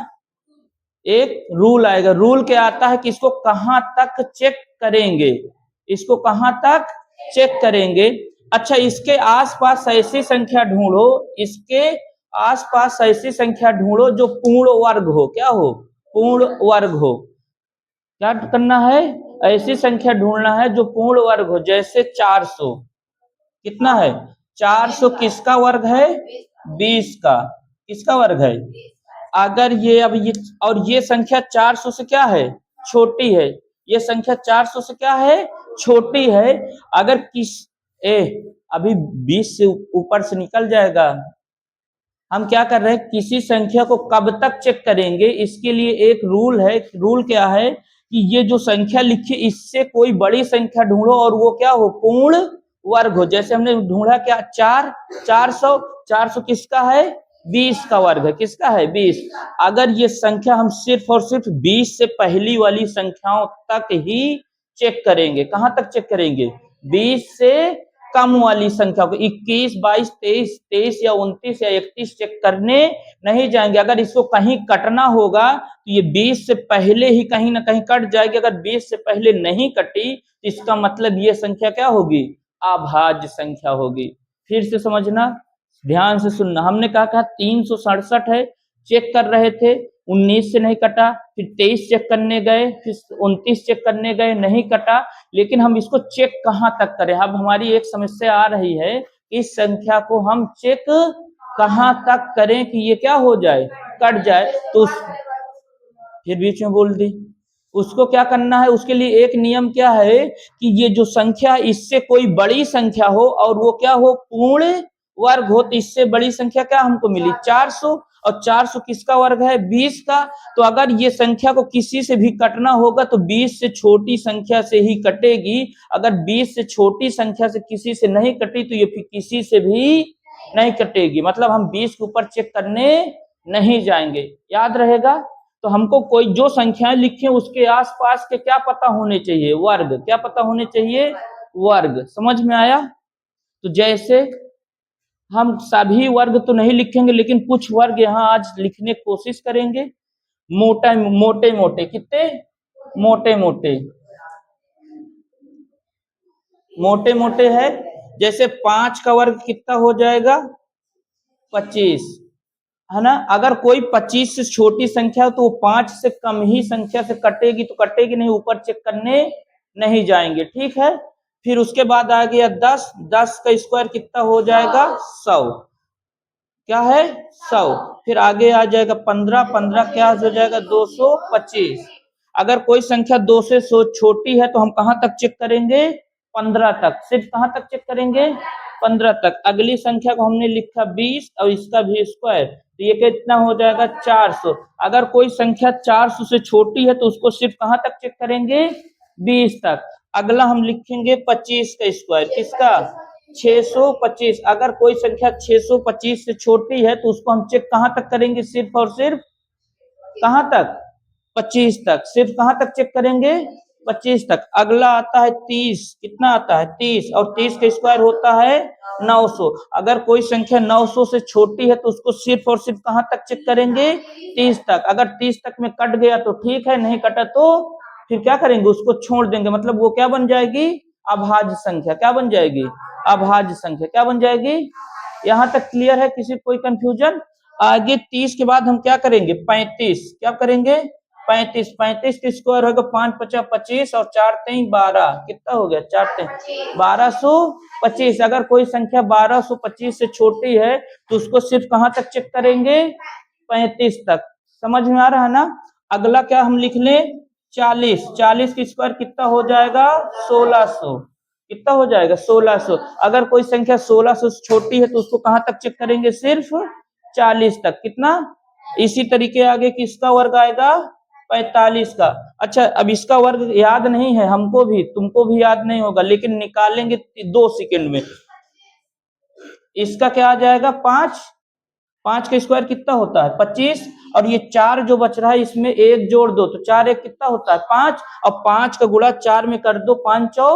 एक रूल आएगा। रूल क्या आता है कि इसको कहां तक चेक करेंगे, इसको कहां तक चेक करेंगे। अच्छा, इसके आसपास ऐसी संख्या ढूंढो, इसके आसपास ऐसी संख्या ढूंढो जो पूर्ण वर्ग हो। क्या हो? पूर्ण वर्ग हो। क्या करना है? ऐसी संख्या ढूंढना है जो पूर्ण वर्ग हो। जैसे 400 कितना है? 400 किसका वर्ग है? 20 का। किसका वर्ग है? अगर ये अब ये और ये संख्या 400 से क्या है? छोटी है। ये संख्या 400 से क्या है? छोटी है। अगर अभी 20 से ऊपर से निकल जाएगा। हम क्या कर रहे हैं? किसी संख्या को कब तक चेक करेंगे, इसके लिए एक रूल है। रूल क्या है कि ये जो संख्या लिखी इससे कोई बड़ी संख्या ढूंढो और वो क्या हो? पूर्ण वर्ग हो। जैसे हमने ढूंढा क्या? 400 किसका है? 20 का वर्ग है। किसका है? 20। अगर ये संख्या हम सिर्फ और सिर्फ 20 से पहली वाली संख्याओं तक ही चेक करेंगे। कहां तक चेक करेंगे? 20 से कम वाली संख्या को 21, 22, 23 या 29 या 31 चेक करने नहीं जाएंगे। अगर इसको कहीं कटना होगा तो ये 20 से पहले ही कहीं ना कहीं कट जाएगी। अगर 20 से पहले नहीं कटी तो इसका मतलब ये संख्या क्या होगी? अभाज्य संख्या होगी। फिर से समझना, ध्यान से सुनना। हमने कहा 367 है, चेक कर रहे थे, 19 से नहीं कटा, फिर 23 चेक करने गए, फिर 29 चेक करने गए, नहीं कटा। लेकिन हम इसको चेक कहां तक करें? अब हमारी एक समस्या आ रही है, इस संख्या को हम चेक कहां तक करें कि ये क्या हो जाए? कट जाए। तो फिर बीच में बोल दी। उसको क्या करना है? उसके लिए एक नियम क्या है कि ये जो संख्या इससे कोई बड़ी संख्या हो और वो क्या हो? पूर्ण वर्ग हो। तो इससे बड़ी संख्या क्या हमको मिली? 400। और 400 किसका वर्ग है? 20 का। तो अगर ये संख्या को किसी से भी कटना होगा तो 20 से छोटी संख्या से ही कटेगी। अगर 20 से छोटी संख्या से किसी से नहीं कटी तो ये फिर किसी से भी नहीं कटेगी। मतलब हम 20 के ऊपर चेक करने नहीं जाएंगे। याद रहेगा? तो हमको कोई जो संख्याएं लिखे उसके आसपास के क्या पता होने चाहिए? वर्ग। क्या पता होने चाहिए? वर्ग। समझ में आया? तो जैसे हम सभी वर्ग तो नहीं लिखेंगे, लेकिन कुछ वर्ग यहाँ आज लिखने की कोशिश करेंगे। मोटे मोटे कितने? मोटे मोटे है। जैसे 5 का वर्ग कितना हो जाएगा? 25, है ना। अगर कोई 25 से छोटी संख्या हो तो वो 5 से कम ही संख्या से कटेगी, तो कटेगी नहीं, ऊपर चेक करने नहीं जाएंगे। ठीक है। फिर उसके बाद आ गया 10। 10 का स्क्वायर कितना हो जाएगा? 100। क्या है? 100। फिर आगे आ जाएगा 15। 15 क्या हो जाएगा? 225। अगर कोई संख्या 2 से छोटी है तो हम कहां तक चेक करेंगे? 15 तक। सिर्फ कहां तक चेक करेंगे? 15 तक। अगली संख्या को हमने लिखा 20 और इसका भी स्क्वायर, तो ये कितना हो जाएगा? 400। अगर कोई संख्या 400 से छोटी है तो उसको सिर्फ कहां तक चेक करेंगे? 20 तक। अगला हम लिखेंगे 25 का स्क्वायर। किसका? 625। अगर कोई संख्या 625 से छोटी है तो उसको हम चेक कहां तक करेंगे? सिर्फ और सिर्फ कहां तक? 25 तक। सिर्फ कहां तक चेक करेंगे? 25 तक। अगला आता है 30। कितना आता है? 30। और 30 का स्क्वायर होता है 900। अगर कोई संख्या 900 से छोटी है तो उसको सिर्फ और सिर्फ कहां तक चेक करेंगे? 30 तक। अगर 30 तक में कट गया तो ठीक है, नहीं कटा तो फिर क्या करेंगे? उसको छोड़ देंगे। मतलब वो क्या बन जाएगी? अभाज्य संख्या। क्या बन जाएगी? अभाज्य संख्या। क्या बन जाएगी? यहां तक क्लियर है? किसी कोई कंफ्यूजन? आगे 30 के बाद हम क्या करेंगे? 35। क्या करेंगे? 35। 35 का स्क्वायर होगा 5 × 5 = 25 और 4 × 3 = 12। कितना हो गया? 4 × 3 = 1225। अगर कोई संख्या 1225 से छोटी है तो उसको सिर्फ कहां तक चेक करेंगे? 35 तक। समझ में आ रहा है ना? अगला क्या हम लिख लें? 40। 40 का स्क्वायर कितना हो जाएगा? 1600। कितना हो जाएगा? 1600। अगर कोई संख्या 1600 से छोटी है तो उसको कहां तक चेक करेंगे? सिर्फ 40 तक। कितना? इसी तरीके आगे किसका वर्ग आएगा? 45 का। अच्छा, अब इसका वर्ग याद नहीं है हमको भी, तुमको भी याद नहीं होगा, लेकिन निकालेंगे 2 सेकंड में। इसका क्या आ जाएगा 5, 5 का स्क्वायर कितना होता है 25, और ये 4 जो बच रहा है इसमें 1 जोड़ दो तो 4 1 कितना होता है 5, और 5 का गुणा 4 में कर दो, 5 चौ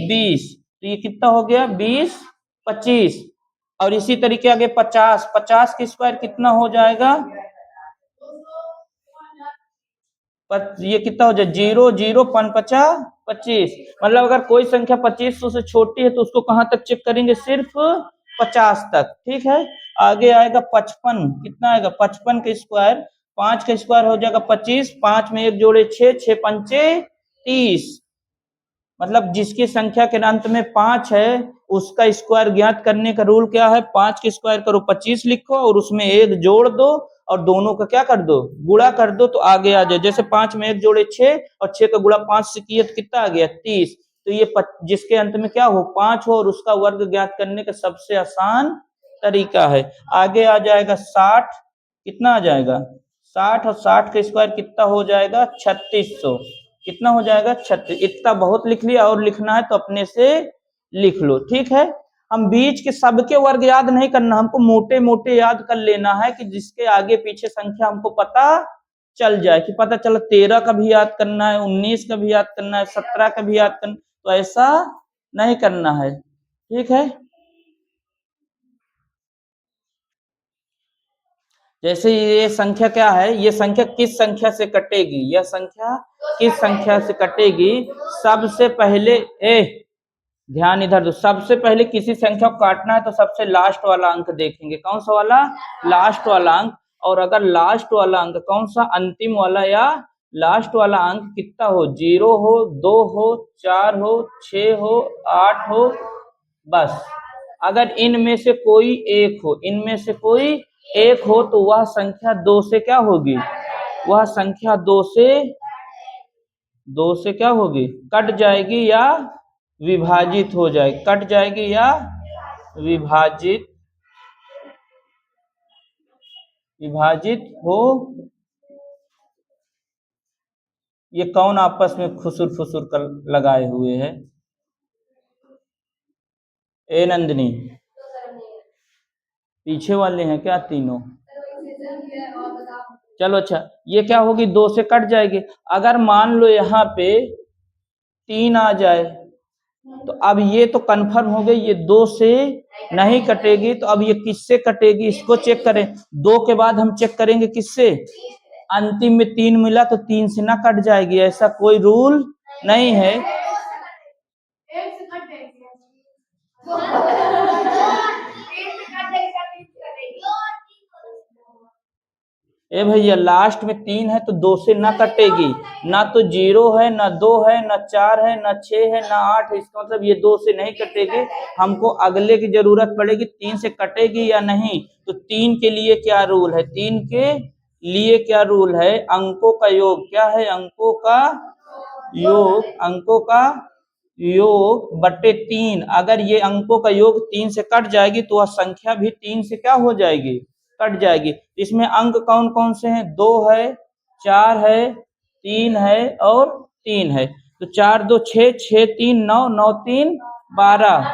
20, तो ये कितना हो गया 20 25। और इसी तरीके आगे 50, 50 का स्क्वायर कितना हो जाएगा, ये कितना हो जाए 0 0 5 50 25। मतलब अगर कोई संख्या 2500 से छोटी है तो उसको कहां तक चेक करेंगे, सिर्फ 50 तक। ठीक है, आगे आएगा 55, कितना आएगा 55 का स्क्वायर, 5 का स्क्वायर हो जाएगा 25, 5 में 1 जोड़े 6, 6 पंचे 30। मतलब जिसकी संख्या के अंत में 5 है उसका स्क्वायर ज्ञात करने का रूल क्या है, 5 का स्क्वायर करो 25 लिखो और उसमें 1 जोड़ दो और दोनों का क्या कर दो, गुणा कर दो, तो आगे आ जाए। जैसे 5 में 1 जोड़े 6 और 6 का गुणा 5 से किया तो कितना आ गया 30। तो ये जिसके अंत में क्या हो 5 हो और उसका वर्ग ज्ञात करने का सबसे आसान तरीका है। आगे आ जाएगा 60, कितना आ जाएगा 60, और 60 का स्क्वायर कितना हो जाएगा 3600, कितना हो जाएगा 36। इतना बहुत लिख लिया, और लिखना है तो अपने से लिख लो। ठीक है, हम बीच के सबके वर्ग याद नहीं करना, हमको मोटे मोटे याद कर लेना है कि जिसके आगे पीछे संख्या हमको पता चल जाए, कि पता चला 13 का भी याद करना है, 19 का भी याद करना है, 17 का भी याद करना, तो ऐसा नहीं करना है। ठीक है, जैसे ये संख्या क्या है, ये संख्या किस संख्या से कटेगी, यह संख्या किस संख्या से कटेगी, सबसे पहले ध्यान इधर दो, सबसे पहले किसी संख्या को काटना है तो सबसे लास्ट वाला अंक देखेंगे, कौन सा वाला, लास्ट वाला अंक। और अगर लास्ट वाला अंक कौन सा, अंतिम वाला या लास्ट वाला अंक कितना हो, 0 हो, 2 हो, 4 हो, 6 हो, 8 हो, बस अगर इनमें से कोई एक हो, इनमें से कोई एक हो तो वह संख्या 2 से क्या होगी, वह संख्या 2 से क्या होगी, कट जाएगी या विभाजित हो जाएगी, कट जाएगी या विभाजित विभाजित हो। ये कौन आपस में खुसुर फुसुर कर लगाए हुए है, ए नंदिनी, पीछे वाले हैं क्या तीनों, चलो अच्छा, ये क्या होगी 2 से कट जाएगी। अगर मान लो यहाँ पे 3 आ जाए तो अब ये तो कंफर्म हो गई ये 2 से नहीं कटेगी, तो अब ये किससे कटेगी इसको चेक करें। 2 के बाद हम चेक करेंगे किससे, अंतिम में 3 मिला तो 3 से ना कट जाएगी, ऐसा कोई रूल नहीं है। ए भैया लास्ट में 3 है तो 2 से ना कटेगी, ना तो 0 है, ना 2 है, ना 4 है, ना 6 है, ना 8 है, इसका मतलब ये 2 से नहीं कटेगी। हमको अगले की जरूरत पड़ेगी 3 से कटेगी या नहीं। तो 3 के लिए क्या रूल है, 3 के लिए क्या रूल है, अंकों का योग, क्या है अंकों का योग, अंकों का योग बटे 3। अगर ये अंकों का योग 3 से कट जाएगी तो वह संख्या भी 3 से क्या हो जाएगी, कट जाएगी। इसमें अंक कौन कौन से हैं, 2 है, 4 है, 3 है और 3 है। तो 4 2 6, 6 3 9, 9 3 12,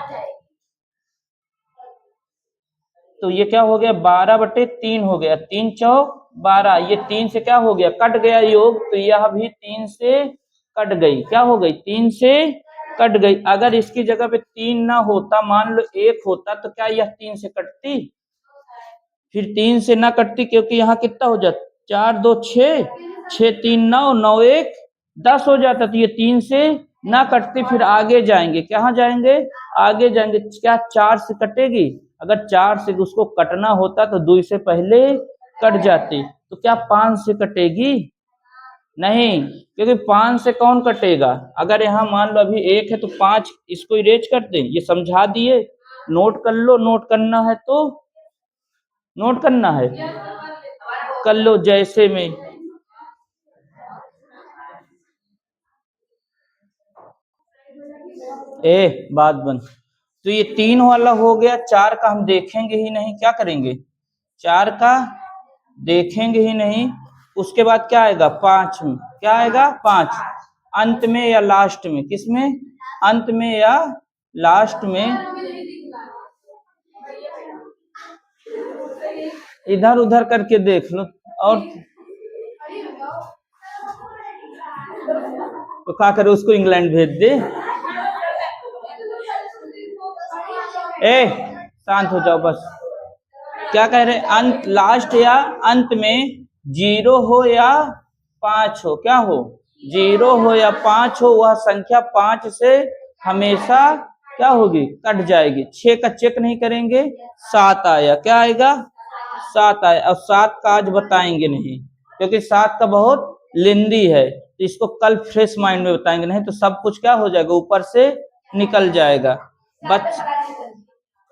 तो ये क्या हो गया 12 बटे 3 हो गया, 3 चौक 12, ये 3 से क्या हो गया, कट गया योग, तो यह भी 3 से कट गई, क्या हो गई 3 से कट गई। अगर इसकी जगह पे 3 ना होता, मान लो 1 होता, तो क्या यह 3 से कटती, फिर 3 से ना कटती, क्योंकि यहाँ कितना हो जाता 4 2 6, 6 3 9, 9 1 10 हो जाता, तो ये 3 से ना कटती। फिर आगे जाएंगे, कहाँ जाएंगे, आगे जाएंगे, क्या 4 से कटेगी, अगर 4 से उसको कटना होता तो 2 से पहले कट जाती। तो क्या 5 से कटेगी, नहीं, क्योंकि 5 से कौन कटेगा। अगर यहाँ मान लो अभी 1 है तो 5 इसको इरेज कर दें, ये समझा दिए, नोट कर लो, नोट करना है तो नोट करना है कर लो, जैसे में बात बंद। तो ये 3 वाला हो गया, 4 का हम देखेंगे ही नहीं, क्या करेंगे 4 का देखेंगे ही नहीं, उसके बाद क्या आएगा 5 में, क्या आएगा 5, अंत में या लास्ट में, किसमें, अंत में या लास्ट में, इधर उधर करके देख लो। और तो क्या करे, उसको इंग्लैंड भेज दे। ए शांत हो जाओ बस। क्या कह रहे, अंत, लास्ट या अंत में 0 हो या 5 हो, क्या हो, 0 हो या 5 हो, वह संख्या 5 से हमेशा क्या होगी, कट जाएगी। 6 का चेक नहीं करेंगे, 7 आया, क्या आएगा 7 आया। और 7 का आज बताएंगे नहीं, क्योंकि 7 का बहुत लेंदी है, तो इसको कल फ्रेश माइंड में बताएंगे, नहीं तो सब कुछ क्या हो जाएगा, ऊपर से निकल जाएगा।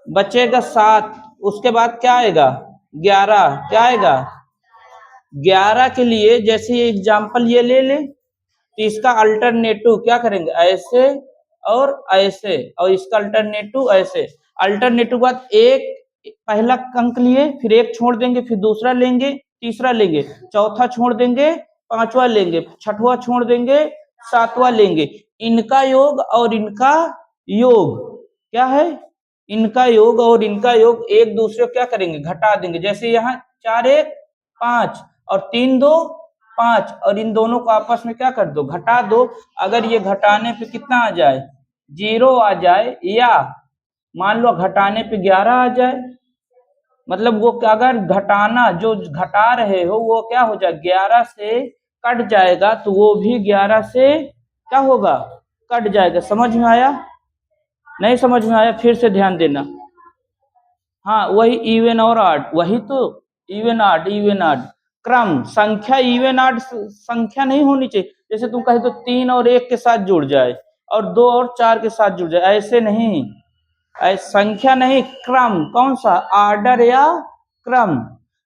बचेगा 7, उसके बाद क्या आएगा 11, क्या आएगा 11 के लिए जैसे ये एग्जाम्पल ये ले ले, तो इसका अल्टरनेटिव क्या करेंगे, ऐसे और ऐसे, और इसका अल्टरनेटिव ऐसे। अल्टरनेटिव के बाद एक पहला अंक लिए, फिर एक छोड़ देंगे, फिर दूसरा लेंगे, तीसरा लेंगे, चौथा छोड़ देंगे, पांचवा लेंगे, छठवां छोड़ देंगे, सातवां लेंगे। इनका योग और इनका योग क्या है, इनका योग और इनका योग एक दूसरे को क्या करेंगे, घटा देंगे। जैसे यहाँ 4 1 5 और 3 2 5, और इन दोनों को आपस में क्या कर दो, घटा दो। अगर ये घटाने पे कितना आ जाए, 0 आ जाए, या मान लो घटाने पे 11 आ जाए, मतलब वो अगर घटाना जो घटा रहे हो वो क्या हो जाए, 11 से कट जाएगा, तो वो भी 11 से क्या होगा, कट जाएगा। समझ में आया, नहीं समझ में आया, फिर से ध्यान देना। हाँ वही इवन और ऑड, वही तो इवन ऑड, इवन ऑड क्रम, संख्या इवन ऑड संख्या नहीं होनी चाहिए। जैसे तुम कहे तो 3 और 1 के साथ जुड़ जाए, और 2 और 4 के साथ जुड़ जाए, ऐसे नहीं, संख्या नहीं, क्रम। कौन सा, ऑर्डर या क्रम।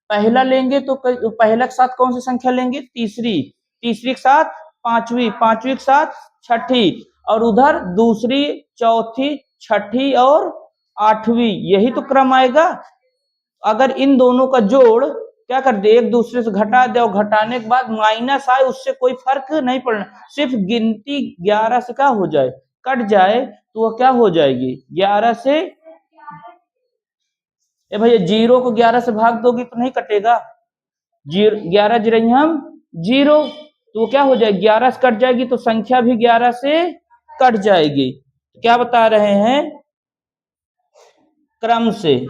पहला लेंगे तो पहला के साथ कौन सी संख्या लेंगे, तीसरी, तीसरी के साथ पांचवी, पांचवी के साथ छठी, और उधर दूसरी, चौथी, छठी और आठवीं, यही तो क्रम आएगा। अगर इन दोनों का जोड़ क्या कर दे, एक दूसरे से घटा दे, और घटाने के बाद माइनस आए, उससे कोई फर्क नहीं पड़ना, सिर्फ गिनती 11 से क्या हो जाए, कट जाए, तो वो क्या हो जाएगी 11 से। ए भैया 0 को 11 से भाग दोगे तो नहीं कटेगा, 11 हम 0, तो वो क्या हो जाएगी 11 से कट जाएगी, तो संख्या भी 11 से कट जाएगी। क्या बता रहे हैं, क्रम से।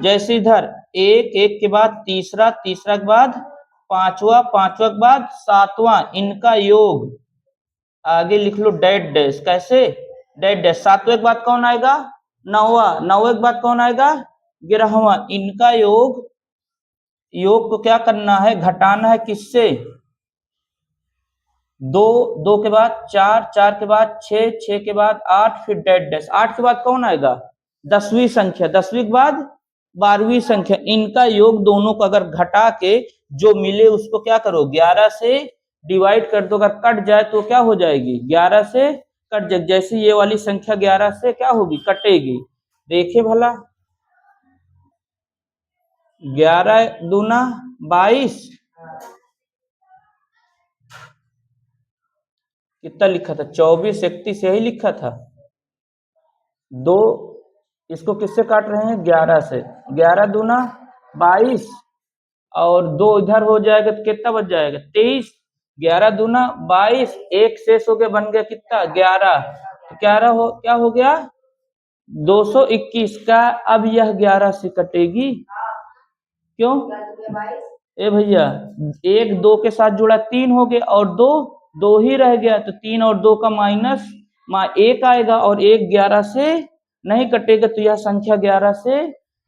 जैसे इधर 1 1 के बाद तीसरा, तीसरा के बाद पांचवा, पांचवा के बाद सातवां, इनका योग, आगे लिख लो डेड डैश, कैसे डेड डैश। सातवें के बाद कौन आएगा, नौवा, नौवे के बाद कौन आएगा, 11वां, इनका योग, योग को क्या करना है, घटाना है, किससे, 2 2 के बाद 4, 4 के बाद 6, 6 के बाद 8, फिर डेड डैश। 8 के बाद कौन आएगा, 10वीं संख्या, 10वीं के बाद 12वीं संख्या। इनका योग दोनों को अगर घटा के जो मिले उसको क्या करो, 11 से डिवाइड कर दो, अगर कट जाए तो क्या हो जाएगी, 11 से कट जाए। जैसे ये वाली संख्या 11 से क्या होगी, कटेगी। देखे भला, 11 दूना 22, कितना लिखा था, 24 31 यही लिखा था। 2 इसको किससे काट रहे हैं, 11 से, 11 दूना 22, और 2 इधर हो जाएगा तो कितना बच जाएगा, 23, 11 दूना 22, एक शेष हो गया, बन गया कितना, 11, तो 11 हो, क्या हो गया 221 का। अब यह 11 से कटेगी, क्यों, ए भैया 1 2 के साथ जुड़ा 3 हो गया, और 2 2 ही रह गया, तो 3 और 2 का माइनस 1 आएगा, और 1 11 से नहीं कटेगा, तो यह संख्या 11 से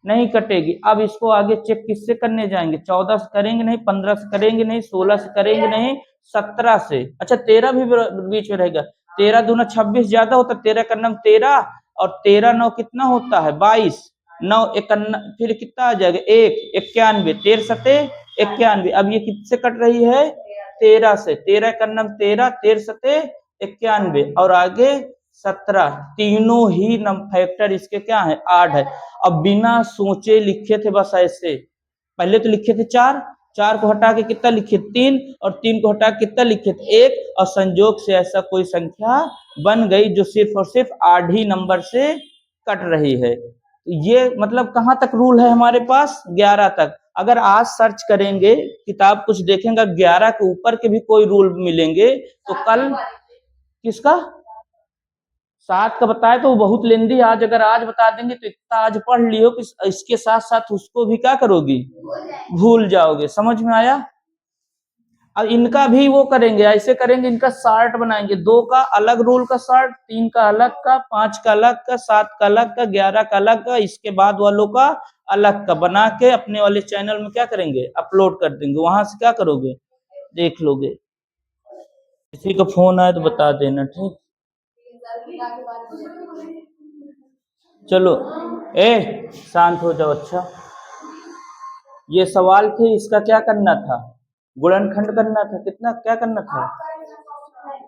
नहीं कटेगी। अब इसको आगे चेक किससे करने जाएंगे, 14 से करेंगे नहीं, 15 से करेंगे नहीं, 16 से करेंगे नहीं, 17 से, अच्छा 13 भी बीच में रहेगा। 13 दूना 26 ज्यादा होता, 13 का नाम 13, और 13 9 कितना होता है 22, 9 51, फिर कितना आ जाएगा 1 91, 13 सते 91। अब ये किससे कट रही है, 13 से, 13 का नाम 13, 13 सते 91, और आगे 17, तीनों ही फैक्टर इसके क्या है, 8 है। अब बिना सोचे लिखे थे बस ऐसे, पहले तो लिखे थे 4, 4 को हटा के कितना लिखे 3, और 3 को हटा के कितना लिखे 1, और संयोग से ऐसा कोई संख्या बन गई जो सिर्फ और सिर्फ आध ही नंबर से कट रही है। ये मतलब कहाँ तक रूल है हमारे पास 11 तक। अगर आज सर्च करेंगे किताब कुछ देखेंगे 11 के ऊपर के भी कोई रूल मिलेंगे तो कल किसका 7 का बताए तो वो बहुत लेंदी। आज अगर आज बता देंगे तो इतना आज पढ़ लियो कि इसके साथ साथ उसको भी क्या करोगी भूल जाओगे। समझ में आया। अब इनका भी वो करेंगे, ऐसे करेंगे, इनका शार्ट बनाएंगे, 2 का अलग रूल का शार्ट, 3 का अलग का, 5 का अलग का, 7 का अलग का, 11 का अलग का, इसके बाद वालों का अलग का बना के अपने वाले चैनल में क्या करेंगे अपलोड कर देंगे। वहां से क्या करोगे देख लोगे। किसी का फोन आए तो बता देना ठीक। चलो शांत हो जाओ। अच्छा ये सवाल थे, इसका क्या करना था गुणनखंड करना था। कितना क्या करना था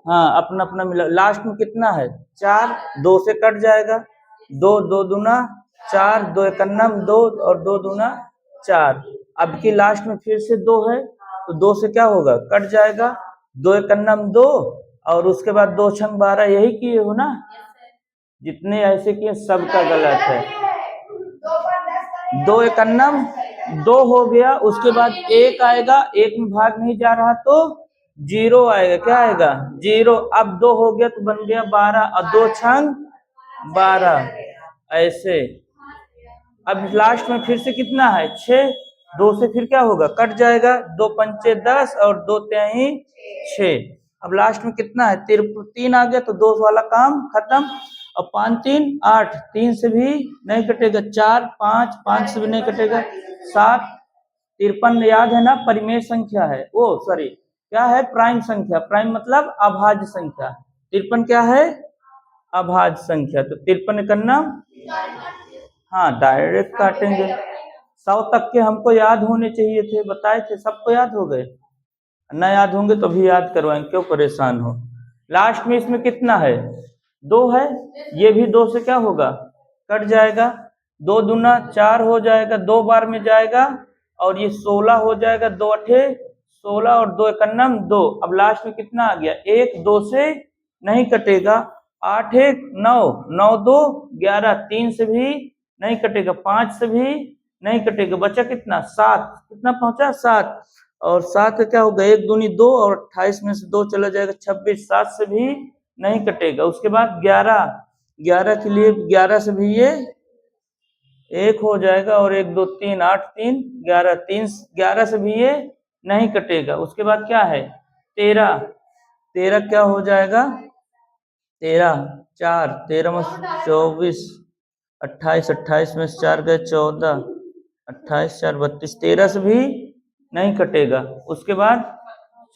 हाँ अपना अपना मिला। लास्ट में कितना है 4, 2 से कट जाएगा 2, 2 दूना 4, 2 एकन्नम 2 और 2 दूना 4। अब की लास्ट में फिर से 2 है तो 2 से क्या होगा कट जाएगा 2 एकन्नम 2 और उसके बाद 2 छंग 12। यही किए हो ना जितने ऐसे किए सबका गलत है। 2 एकन्नम 2 हो गया, उसके बाद 1 आएगा, 1 में भाग नहीं जा रहा तो 0 आएगा। क्या आएगा 0। अब 2 हो गया तो बन गया 12 और 2 छंग 12 ऐसे। अब लास्ट में फिर से कितना है 6, 2 से फिर क्या होगा कट जाएगा 2 पंचे 10 और 2 तिहाई 6। अब लास्ट में कितना है 3 आ गया तो 2 वाला काम खत्म। और 5 3 8, 3 से भी नहीं कटेगा 4 5, 5 से भी नहीं कटेगा 7। 53 याद है ना परिमेय संख्या है वो सॉरी क्या है प्राइम संख्या। प्राइम मतलब अभाज्य संख्या। 53 क्या है अभाज्य संख्या। तो 53 करना हाँ डायरेक्ट काटेंगे। 100 तक के हमको याद होने चाहिए थे, बताए थे सबको याद हो गए। ना याद होंगे तो भी याद करवाएंगे, क्यों परेशान हो। लास्ट में इसमें कितना है 2 है, ये भी 2 से क्या होगा कट जाएगा 2 दूना 4 हो जाएगा 2 बार में जाएगा और ये 16 हो जाएगा 2 अठे 16 और 2 एकन्नम 2। अब लास्ट में कितना आ गया 1, 2 से नहीं कटेगा 8 1 9, 9 2 11, 3 से भी नहीं कटेगा 5 से भी नहीं कटेगा बचा कितना 7। कितना पहुंचा 7 और 7 का क्या होगा 1 दूनी 2 और 28 में से 2 चला जाएगा 26। 7 से भी नहीं कटेगा। उसके बाद 11, 11 के लिए 11 से भी ये 1 हो जाएगा और 1 2 3 8 3 11, 3 11 से भी ये नहीं कटेगा। उसके बाद क्या है 13, 13 क्या हो जाएगा 13 4, 13 में 24, 28, 28 में से 4 गए 14, 28 4 32, 13 से भी नहीं कटेगा। उसके बाद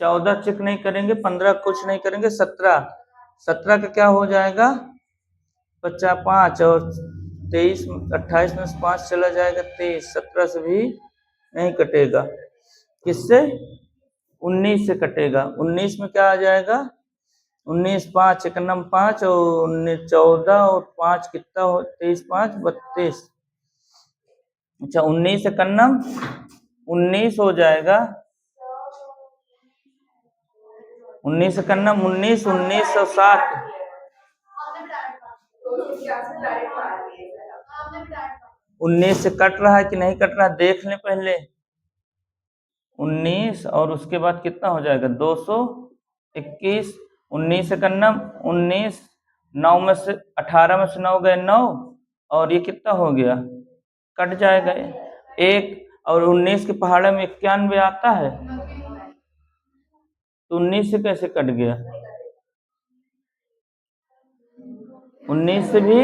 14 चेक नहीं करेंगे, 15 कुछ नहीं करेंगे, 17, 17 का क्या हो जाएगा 50 5 और 23, 28 में से 5 चला जाएगा 23, 17 से भी नहीं कटेगा। किससे 19 से कटेगा। 19 में क्या आ जाएगा 19 5 एकन्नम 5 और 19 14 और 5 कितना हो 23 5 32। अच्छा 19 एकन्नम 19 हो जाएगा 19 एकन्नम 19 1907। 19 से कट रहा है कि नहीं कट रहा देख लें पहले। 19 और उसके बाद कितना हो जाएगा 221। 19 एकन्नम 19, 9 में से 18 में से 9 गए 9 और ये कितना हो गया कट जाएगा 1 और 19 के पहाड़े में 91 आता है तो 19 से कैसे कट गया 19 से भी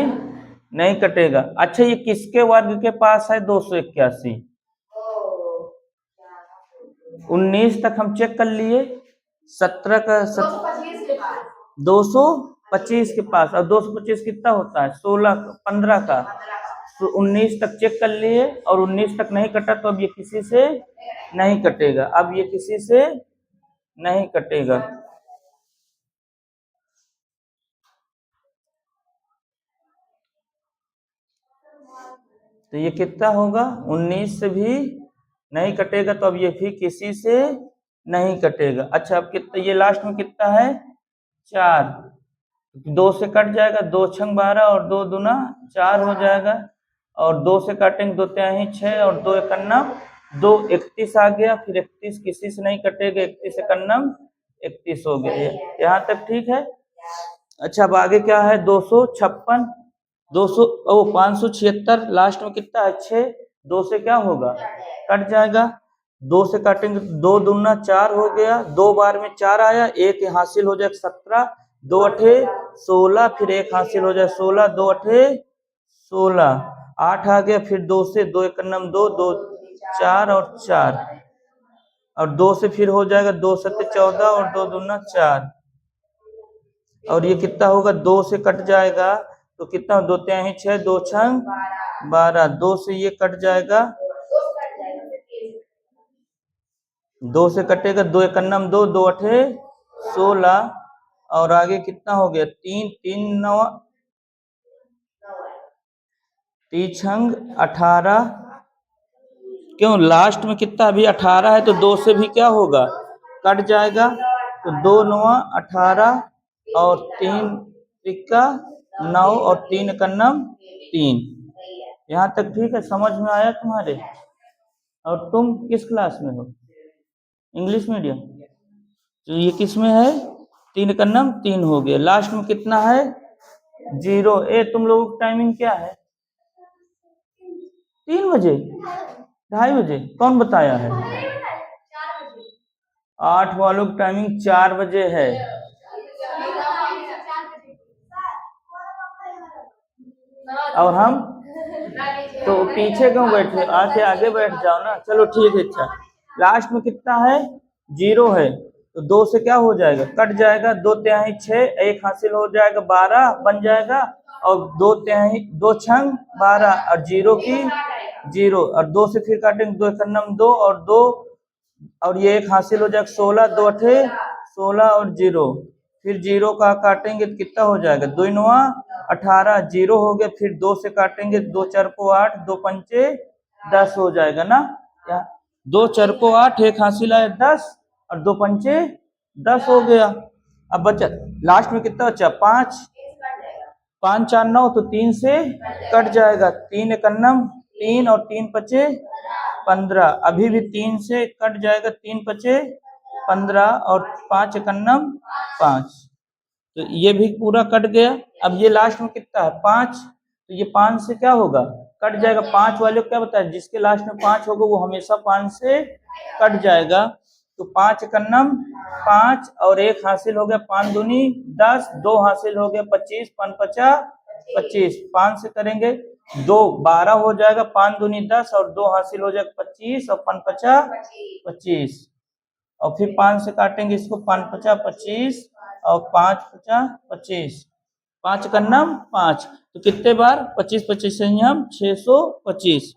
नहीं कटेगा। अच्छा ये किसके वर्ग के पास है 281। 19 तक हम चेक कर लिए 17 का 225 के पास और 225 कितना होता है 16 15 का तो 19 तक चेक कर लिए और 19 तक नहीं कटा तो अब ये किसी से नहीं कटेगा। अब ये किसी से नहीं कटेगा। तो ये कितना होगा 19 से भी नहीं कटेगा तो अब ये भी किसी से नहीं कटेगा। अच्छा अब कितना, ये लास्ट में कितना है 4, 2 से कट जाएगा, 2 छंग 12 और 2 दूना 4 हो जाएगा, और 2 से काटेंगे 2 तिहाई 6 और 2 एकन्नम 2, 31 आ गया। फिर 31 किसी से नहीं कटेगा, 31 एकन्नम 31 हो गया। यहाँ तक ठीक है। अच्छा अब आगे क्या है 256, 200 576, लास्ट में कितना है 6, 2 से क्या होगा कट जाएगा, 2 से काटेंगे 2 दूना 4 हो गया, 2 बार में 4 आया, 1 हासिल हो जाएगा 17, 2 अठे 16, फिर 1 हासिल हो जाए 16, 2 अठे 16, 8 आ गया, फिर 2 से 2 एकन्नम 2, 2 4 और 4, और 2 से फिर हो जाएगा 2 सत्ते 14 और 2 दूना 4, और ये कितना होगा 2 से कट जाएगा तो कितना 2 तिहाई 6, 2 छंग 12, 2 से ये कट जाएगा, 2 से कटेगा 2 एकन्नम 2, 2 अठे 16, और आगे कितना हो गया 3, 3 9, 3 छंग 18, क्यों लास्ट में कितना अभी 18 है तो 2 से भी क्या होगा कट जाएगा, तो 2 9 18 और 3 तिक्का 9 और 3 एकन्नम 3। यहाँ तक ठीक है, समझ में आया तुम्हारे? और तुम किस क्लास में हो? English medium. तो ये किस में है 3 एकन्नम 3 हो गया, लास्ट में कितना है 0। तुम लोगों की टाइमिंग क्या है 3 बजे 2:30 बजे, कौन बताया है? 8 वालों की टाइमिंग 4 बजे है। और हम तो पीछे क्यों बैठे, आके आगे बैठ जाओ ना। चलो ठीक है। अच्छा लास्ट में कितना है 0 है, तो 2 से क्या हो जाएगा कट जाएगा, 2 तिहाई 6, 1 हासिल हो जाएगा 12 बन जाएगा, और 2 तिहाई 2 छंग 12 और 0 की 0, और 2 से फिर काटेंगे 2 एकन्नम 2 और 2, और ये 1 हासिल हो जाएगा 16, 2 अठे 16 और 0, फिर 0 का काटेंगे तो कितना हो जाएगा 2 9 18, 0 हो गया, फिर 2 से काटेंगे 2 4 को 8, 2 पंचे 10 हो जाएगा ना, 2 4 को 8, 1 हासिल आया 10 और 2 पंचे 10 हो गया। अब बचा लास्ट में कितना बचा 5, 5 4 9 तो 3 से कट जाएगा, 3 एकन्नम 3 और 3 पचे 15, अभी भी 3 से कट जाएगा, 3 पचे 15 और 5 एकन्नम 5, तो ये भी पूरा कट गया। अब ये लास्ट में कितना है 5, तो ये 5 से क्या होगा कट जाएगा, 5 वाले को क्या बताया जिसके लास्ट में 5 होगा वो हमेशा 5 से कट जाएगा, तो 5 एकन्नम 5 और 1 हासिल हो गया 5 दूनी 10, 2 हासिल हो गया 25, 5 पचा 25, 5 से करेंगे 2 12 हो जाएगा, 5 दूनी 10 और 2 हासिल हो जाएगा 25 और 5 पचा 25, और फिर 5 से काटेंगे इसको 5 पचा 25 और 5 पचा 25, 5 एकन्नम 5, तो कितने बार 25 25 से हम 625।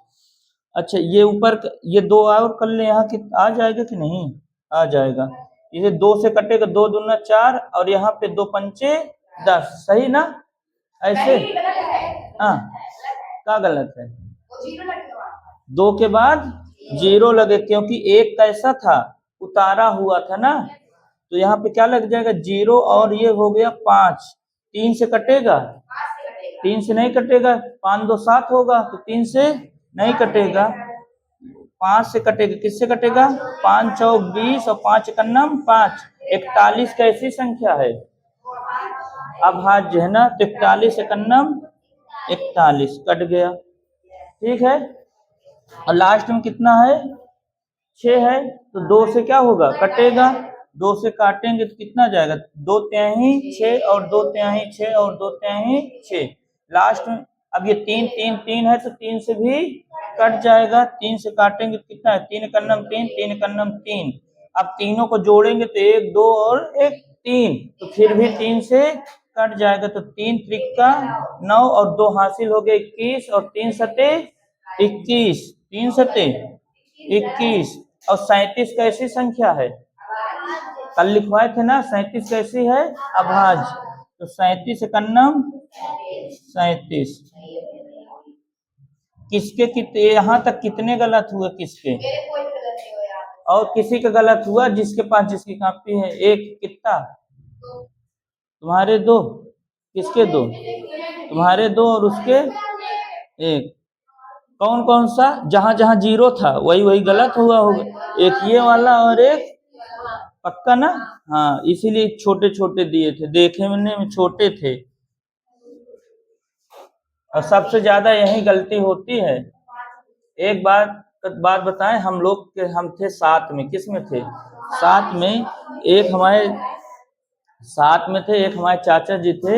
अच्छा ये ऊपर ये 2 और कर ले, यहाँ कि आ जाएगा कि नहीं आ जाएगा, इसे 2 से कटेगा 2 दूना 4 और यहाँ पे 2 पंचे 10, सही ना ऐसे? हाँ क्या गलत है 2 के बाद 0 लगे, क्योंकि एक कैसा था उतारा हुआ था ना, तो यहाँ पे क्या लग जाएगा 0 और ये हो गया 5, 3 से कटेगा 3 से नहीं कटेगा, 5 2 7 होगा तो 3 से नहीं कटेगा, 5 से कटेगा, किससे कटेगा 5 चौक 20 और 5 एकन्नम 5, 41 कैसी संख्या है अभाज्य है ना, तो 41 एकन्नम 41 कट गया, ठीक है। और लास्ट में कितना है 6 है, तो 2 से क्या होगा कटेगा, 2 से काटेंगे तो कितना जाएगा 2 तिहाई 6 और 2 तिहाई 6 और 2 तिहाई 6, लास्ट में अब ये 3 3 3 है तो 3 से भी कट जाएगा, 3 से काटेंगे तो कितना है 3 एकन्नम 3, 3 एकन्नम 3, अब तीनों को जोड़ेंगे तो 1 2 और 1 3, तो फिर भी 3 से कट जाएगा, तो 3 त्रिका 9 और 2 हासिल हो गए 21 और 3 सते 21, 3 सते 21, और 37 कैसी संख्या है कल लिखवाए थे ना, 37 कैसी है अभाज्य, तो 37 एकन्नम 37, किसके कितने यहाँ तक कितने गलत हुए किसके और किसी का गलत हुआ जिसके पास जिसकी कॉपी है? एक कितना? तुम्हारे दो, किसके दो? तुम्हारे दो और उसके एक। कौन कौन सा? जहां जहां जीरो था वही वही गलत हुआ होगा, एक ये वाला और एक, पक्का ना? हाँ, इसीलिए छोटे छोटे दिए थे, देखने में छोटे थे, और सबसे ज्यादा यही गलती होती है। एक बात बताएं, हम थे साथ में, किस में थे? साथ में। एक हमारे साथ में थे, एक हमारे चाचा जी थे,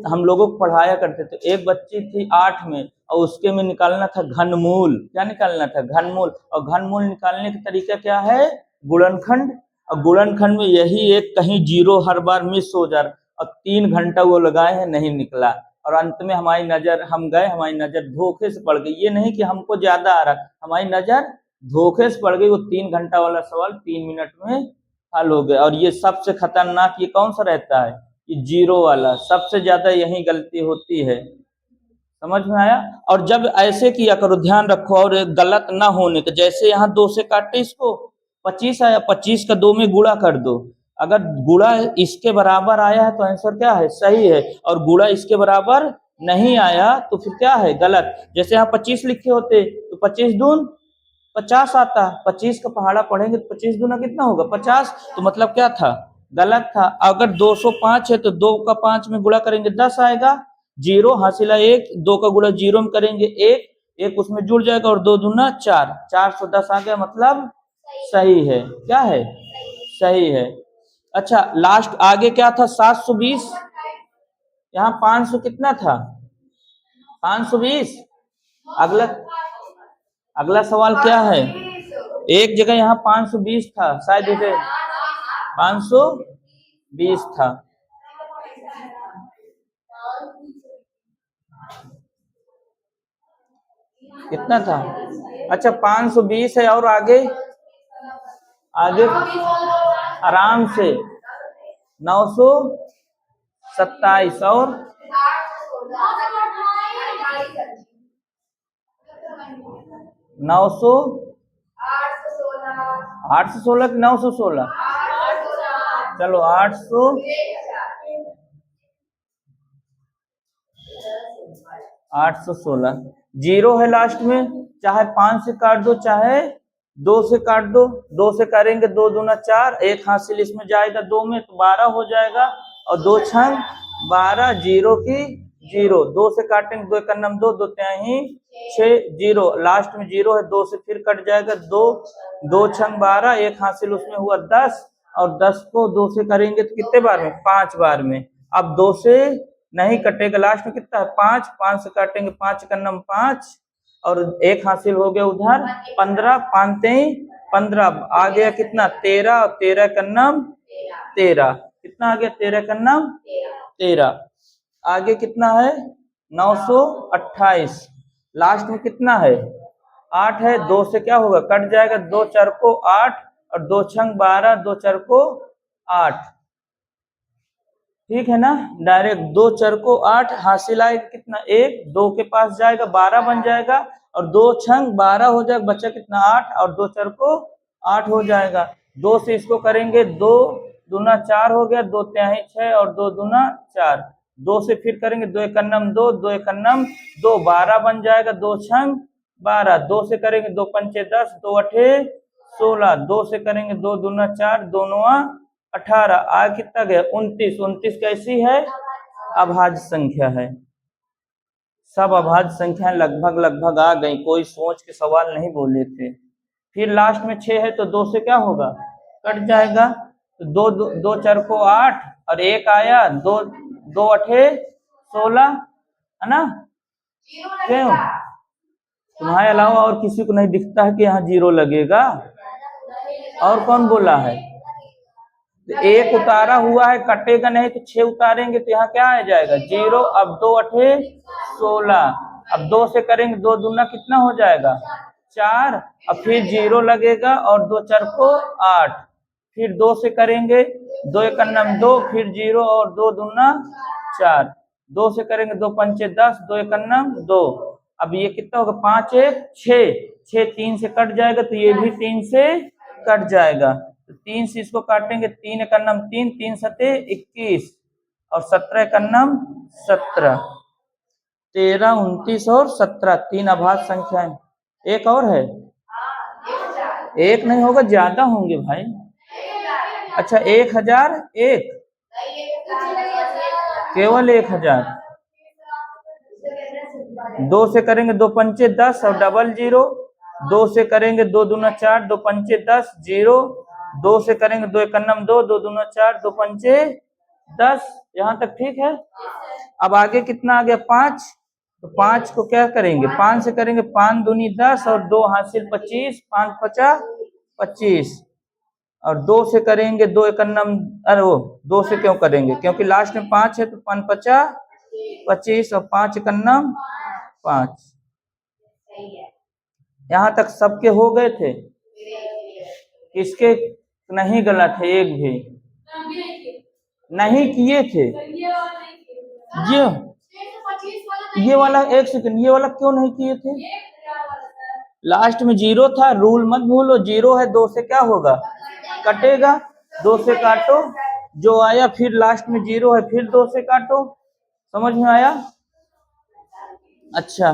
हम लोगों को पढ़ाया करते थे। एक बच्ची थी 8 में, और उसके में निकालना था घनमूल। क्या निकालना था? घनमूल। और घनमूल निकालने का तरीका क्या है? गुणनखंड। और गुणनखंड में यही एक कहीं जीरो हर बार मिस हो जा रहा, और 3 घंटा वो लगाए हैं, नहीं निकला। और अंत में हम गए, हमारी नजर धोखे से पड़ गई। ये नहीं कि हमको ज्यादा आ रहा, हमारी नजर धोखे से पड़ गई। वो 3 घंटा वाला सवाल 3 मिनट में हल हो गया। और ये सबसे खतरनाक ये कौन सा रहता है? ये जीरो वाला, सबसे ज्यादा यही गलती होती है। समझ में आया? और जब ऐसे किया करो, ध्यान रखो, और गलत ना होने का, जैसे यहाँ 2 से काटे इसको, 25 आया, 25 का 2 में गुणा कर दो। अगर गुणा इसके बराबर आया है तो आंसर क्या है? सही है। और गुणा इसके बराबर नहीं आया तो फिर क्या है? गलत। जैसे यहाँ 25 लिखे होते तो 25 दून 50 आता, 25 का पहाड़ा पढ़ेंगे तो 25 दूना कितना होगा? 50। तो मतलब क्या था? गलत था। अगर 205 है तो 2 का 5 में गुणा करेंगे 10 आएगा, जीरो हासिला 1, 2 का गुणा जीरो में करेंगे 1, 1 उसमें जुड़ जाएगा, और 2 दूना 4, 410 आ गया, मतलब सही है। क्या है? सही है। अच्छा, लास्ट आगे क्या था? 720। यहाँ 500 कितना था? 520। अगला अगला सवाल क्या है? एक जगह यहाँ 520 था, शायद इधर 520 था। कितना था? अच्छा, 520 है, और आगे आगे आराम से 927 और 900, 816 कि 916? चलो 816। जीरो है लास्ट में, चाहे 5 से काट दो चाहे 2 से काट दो। 2 से करेंगे 2 दूना 4, एक हासिल इसमें जाएगा 2 में तो 12 हो जाएगा, और 2 छंग 12, जीरो की जीरो। 2 से काटेंगे 2 का नम 2, 2 त्याही 6, जीरो लास्ट में जीरो है, 2 से फिर कट जाएगा 2, 2 छंग 12, एक हासिल उसमें हुआ 10, और 10 को 2 से करेंगे तो कितने बार में? 5 बार में। अब 2 से नहीं कटेगा, लास्ट में कितना है? 5, 5 से काटेंगे 5 का नम 5, और एक हासिल हो गया उधर 15, 5 15, आ गया कितना? 13, और 13 का नम 13, कितना आ गया? 13 का नम 13। आगे कितना है? 928। लास्ट में कितना है? 8 है। 2 से क्या होगा? कट जाएगा, 2 4 को 8, और 2 छंग 12, 2 4 को 8। ठीक है ना? डायरेक्ट 2 4 को 8 हासिल आएगा कितना? 1, 2 के पास जाएगा 12 बन जाएगा, और 2 छंग 12 हो जाएगा, बचा कितना? 8, और 2 4 को 8 हो जाएगा। 2 से इसको करेंगे 2 दूना 4 हो गया, 2 त्याही 6, और 2 दूना 4। 2 से फिर करेंगे 2 एकन्नम 2, 2 एकन्नम 2, 12 बन जाएगा, 2 छंग 12। 2 से करेंगे 2 पंचे 10, 2 अठे 16। 2 से करेंगे 2 दूना 4, 2 नौआ 18, आगे कितना गया? 29। 29 कैसी है? अभाज्य संख्या है। सब अभाज्य संख्या लगभग लगभग आ गई, कोई सोच के सवाल नहीं बोले थे। फिर लास्ट में 6 है तो 2 से क्या होगा? कट जाएगा, तो 2 4 को 8, और 1 आया, 2 2 अठे 16, है ना? क्यों? तुम्हारे अलावा और किसी को नहीं दिखता है कि यहाँ जीरो लगेगा? और कौन बोला है? तो 1 उतारा हुआ है, कटेगा नहीं, तो 6 उतारेंगे तो यहाँ क्या आ जाएगा? जीरो। अब 2 अठे 16, अब 2 से करेंगे 2 दूना कितना हो जाएगा? 4, अब फिर जीरो लगेगा, और 2 4 को 8, फिर 2 से करेंगे 2 एकन्नम 2, फिर जीरो, और 2 दूना 4। 2 से करेंगे 2 पंचे 10, 2 एकन्नम 2। अब ये कितना होगा? 5 1 6, 6 3 से कट जाएगा, तो ये भी 3 से कट जाएगा। तो 3 से इसको काटेंगे, 3 एकन्नम 3, 3 सते 21 और 17 एकन्नम 17, 13, 29 और 17 तीन अभाज्य संख्याएं। एक और है, एक नहीं होगा, ज्यादा होंगे भाई। अच्छा 1001, केवल 1000। 2 से करेंगे 2 पंचे 10 और डबल 0, 2 से करेंगे 2 दूना 4, 2 पंचे 10 0, 2 से करेंगे 2 एकन्नम 2, 2 दूना 4, 2 पंचे 10। यहाँ तक ठीक है। अब आगे कितना आ गया 5, तो 5 को क्या करेंगे, 5 से करेंगे 5 दूनी 10 और 2 हासिल 25, 5 पचा 25 और 2 से करेंगे 2 एकन्नम, अरे वो 2 से क्यों करेंगे, क्योंकि लास्ट में 5 है तो 5 पचा 25 और 5 एकन्नम 5। यहाँ तक सबके हो गए थे, किसके नहीं गलत है, एक भी नहीं किए थे। ये वाला, एक सेकंड, ये वाला क्यों नहीं किए थे, लास्ट में 0 था, रूल मत भूलो, 0 है, 2 से क्या होगा, कटेगा, 2 से काटो, जो आया, फिर लास्ट में 0 है, फिर 2 से काटो। समझ में आया? अच्छा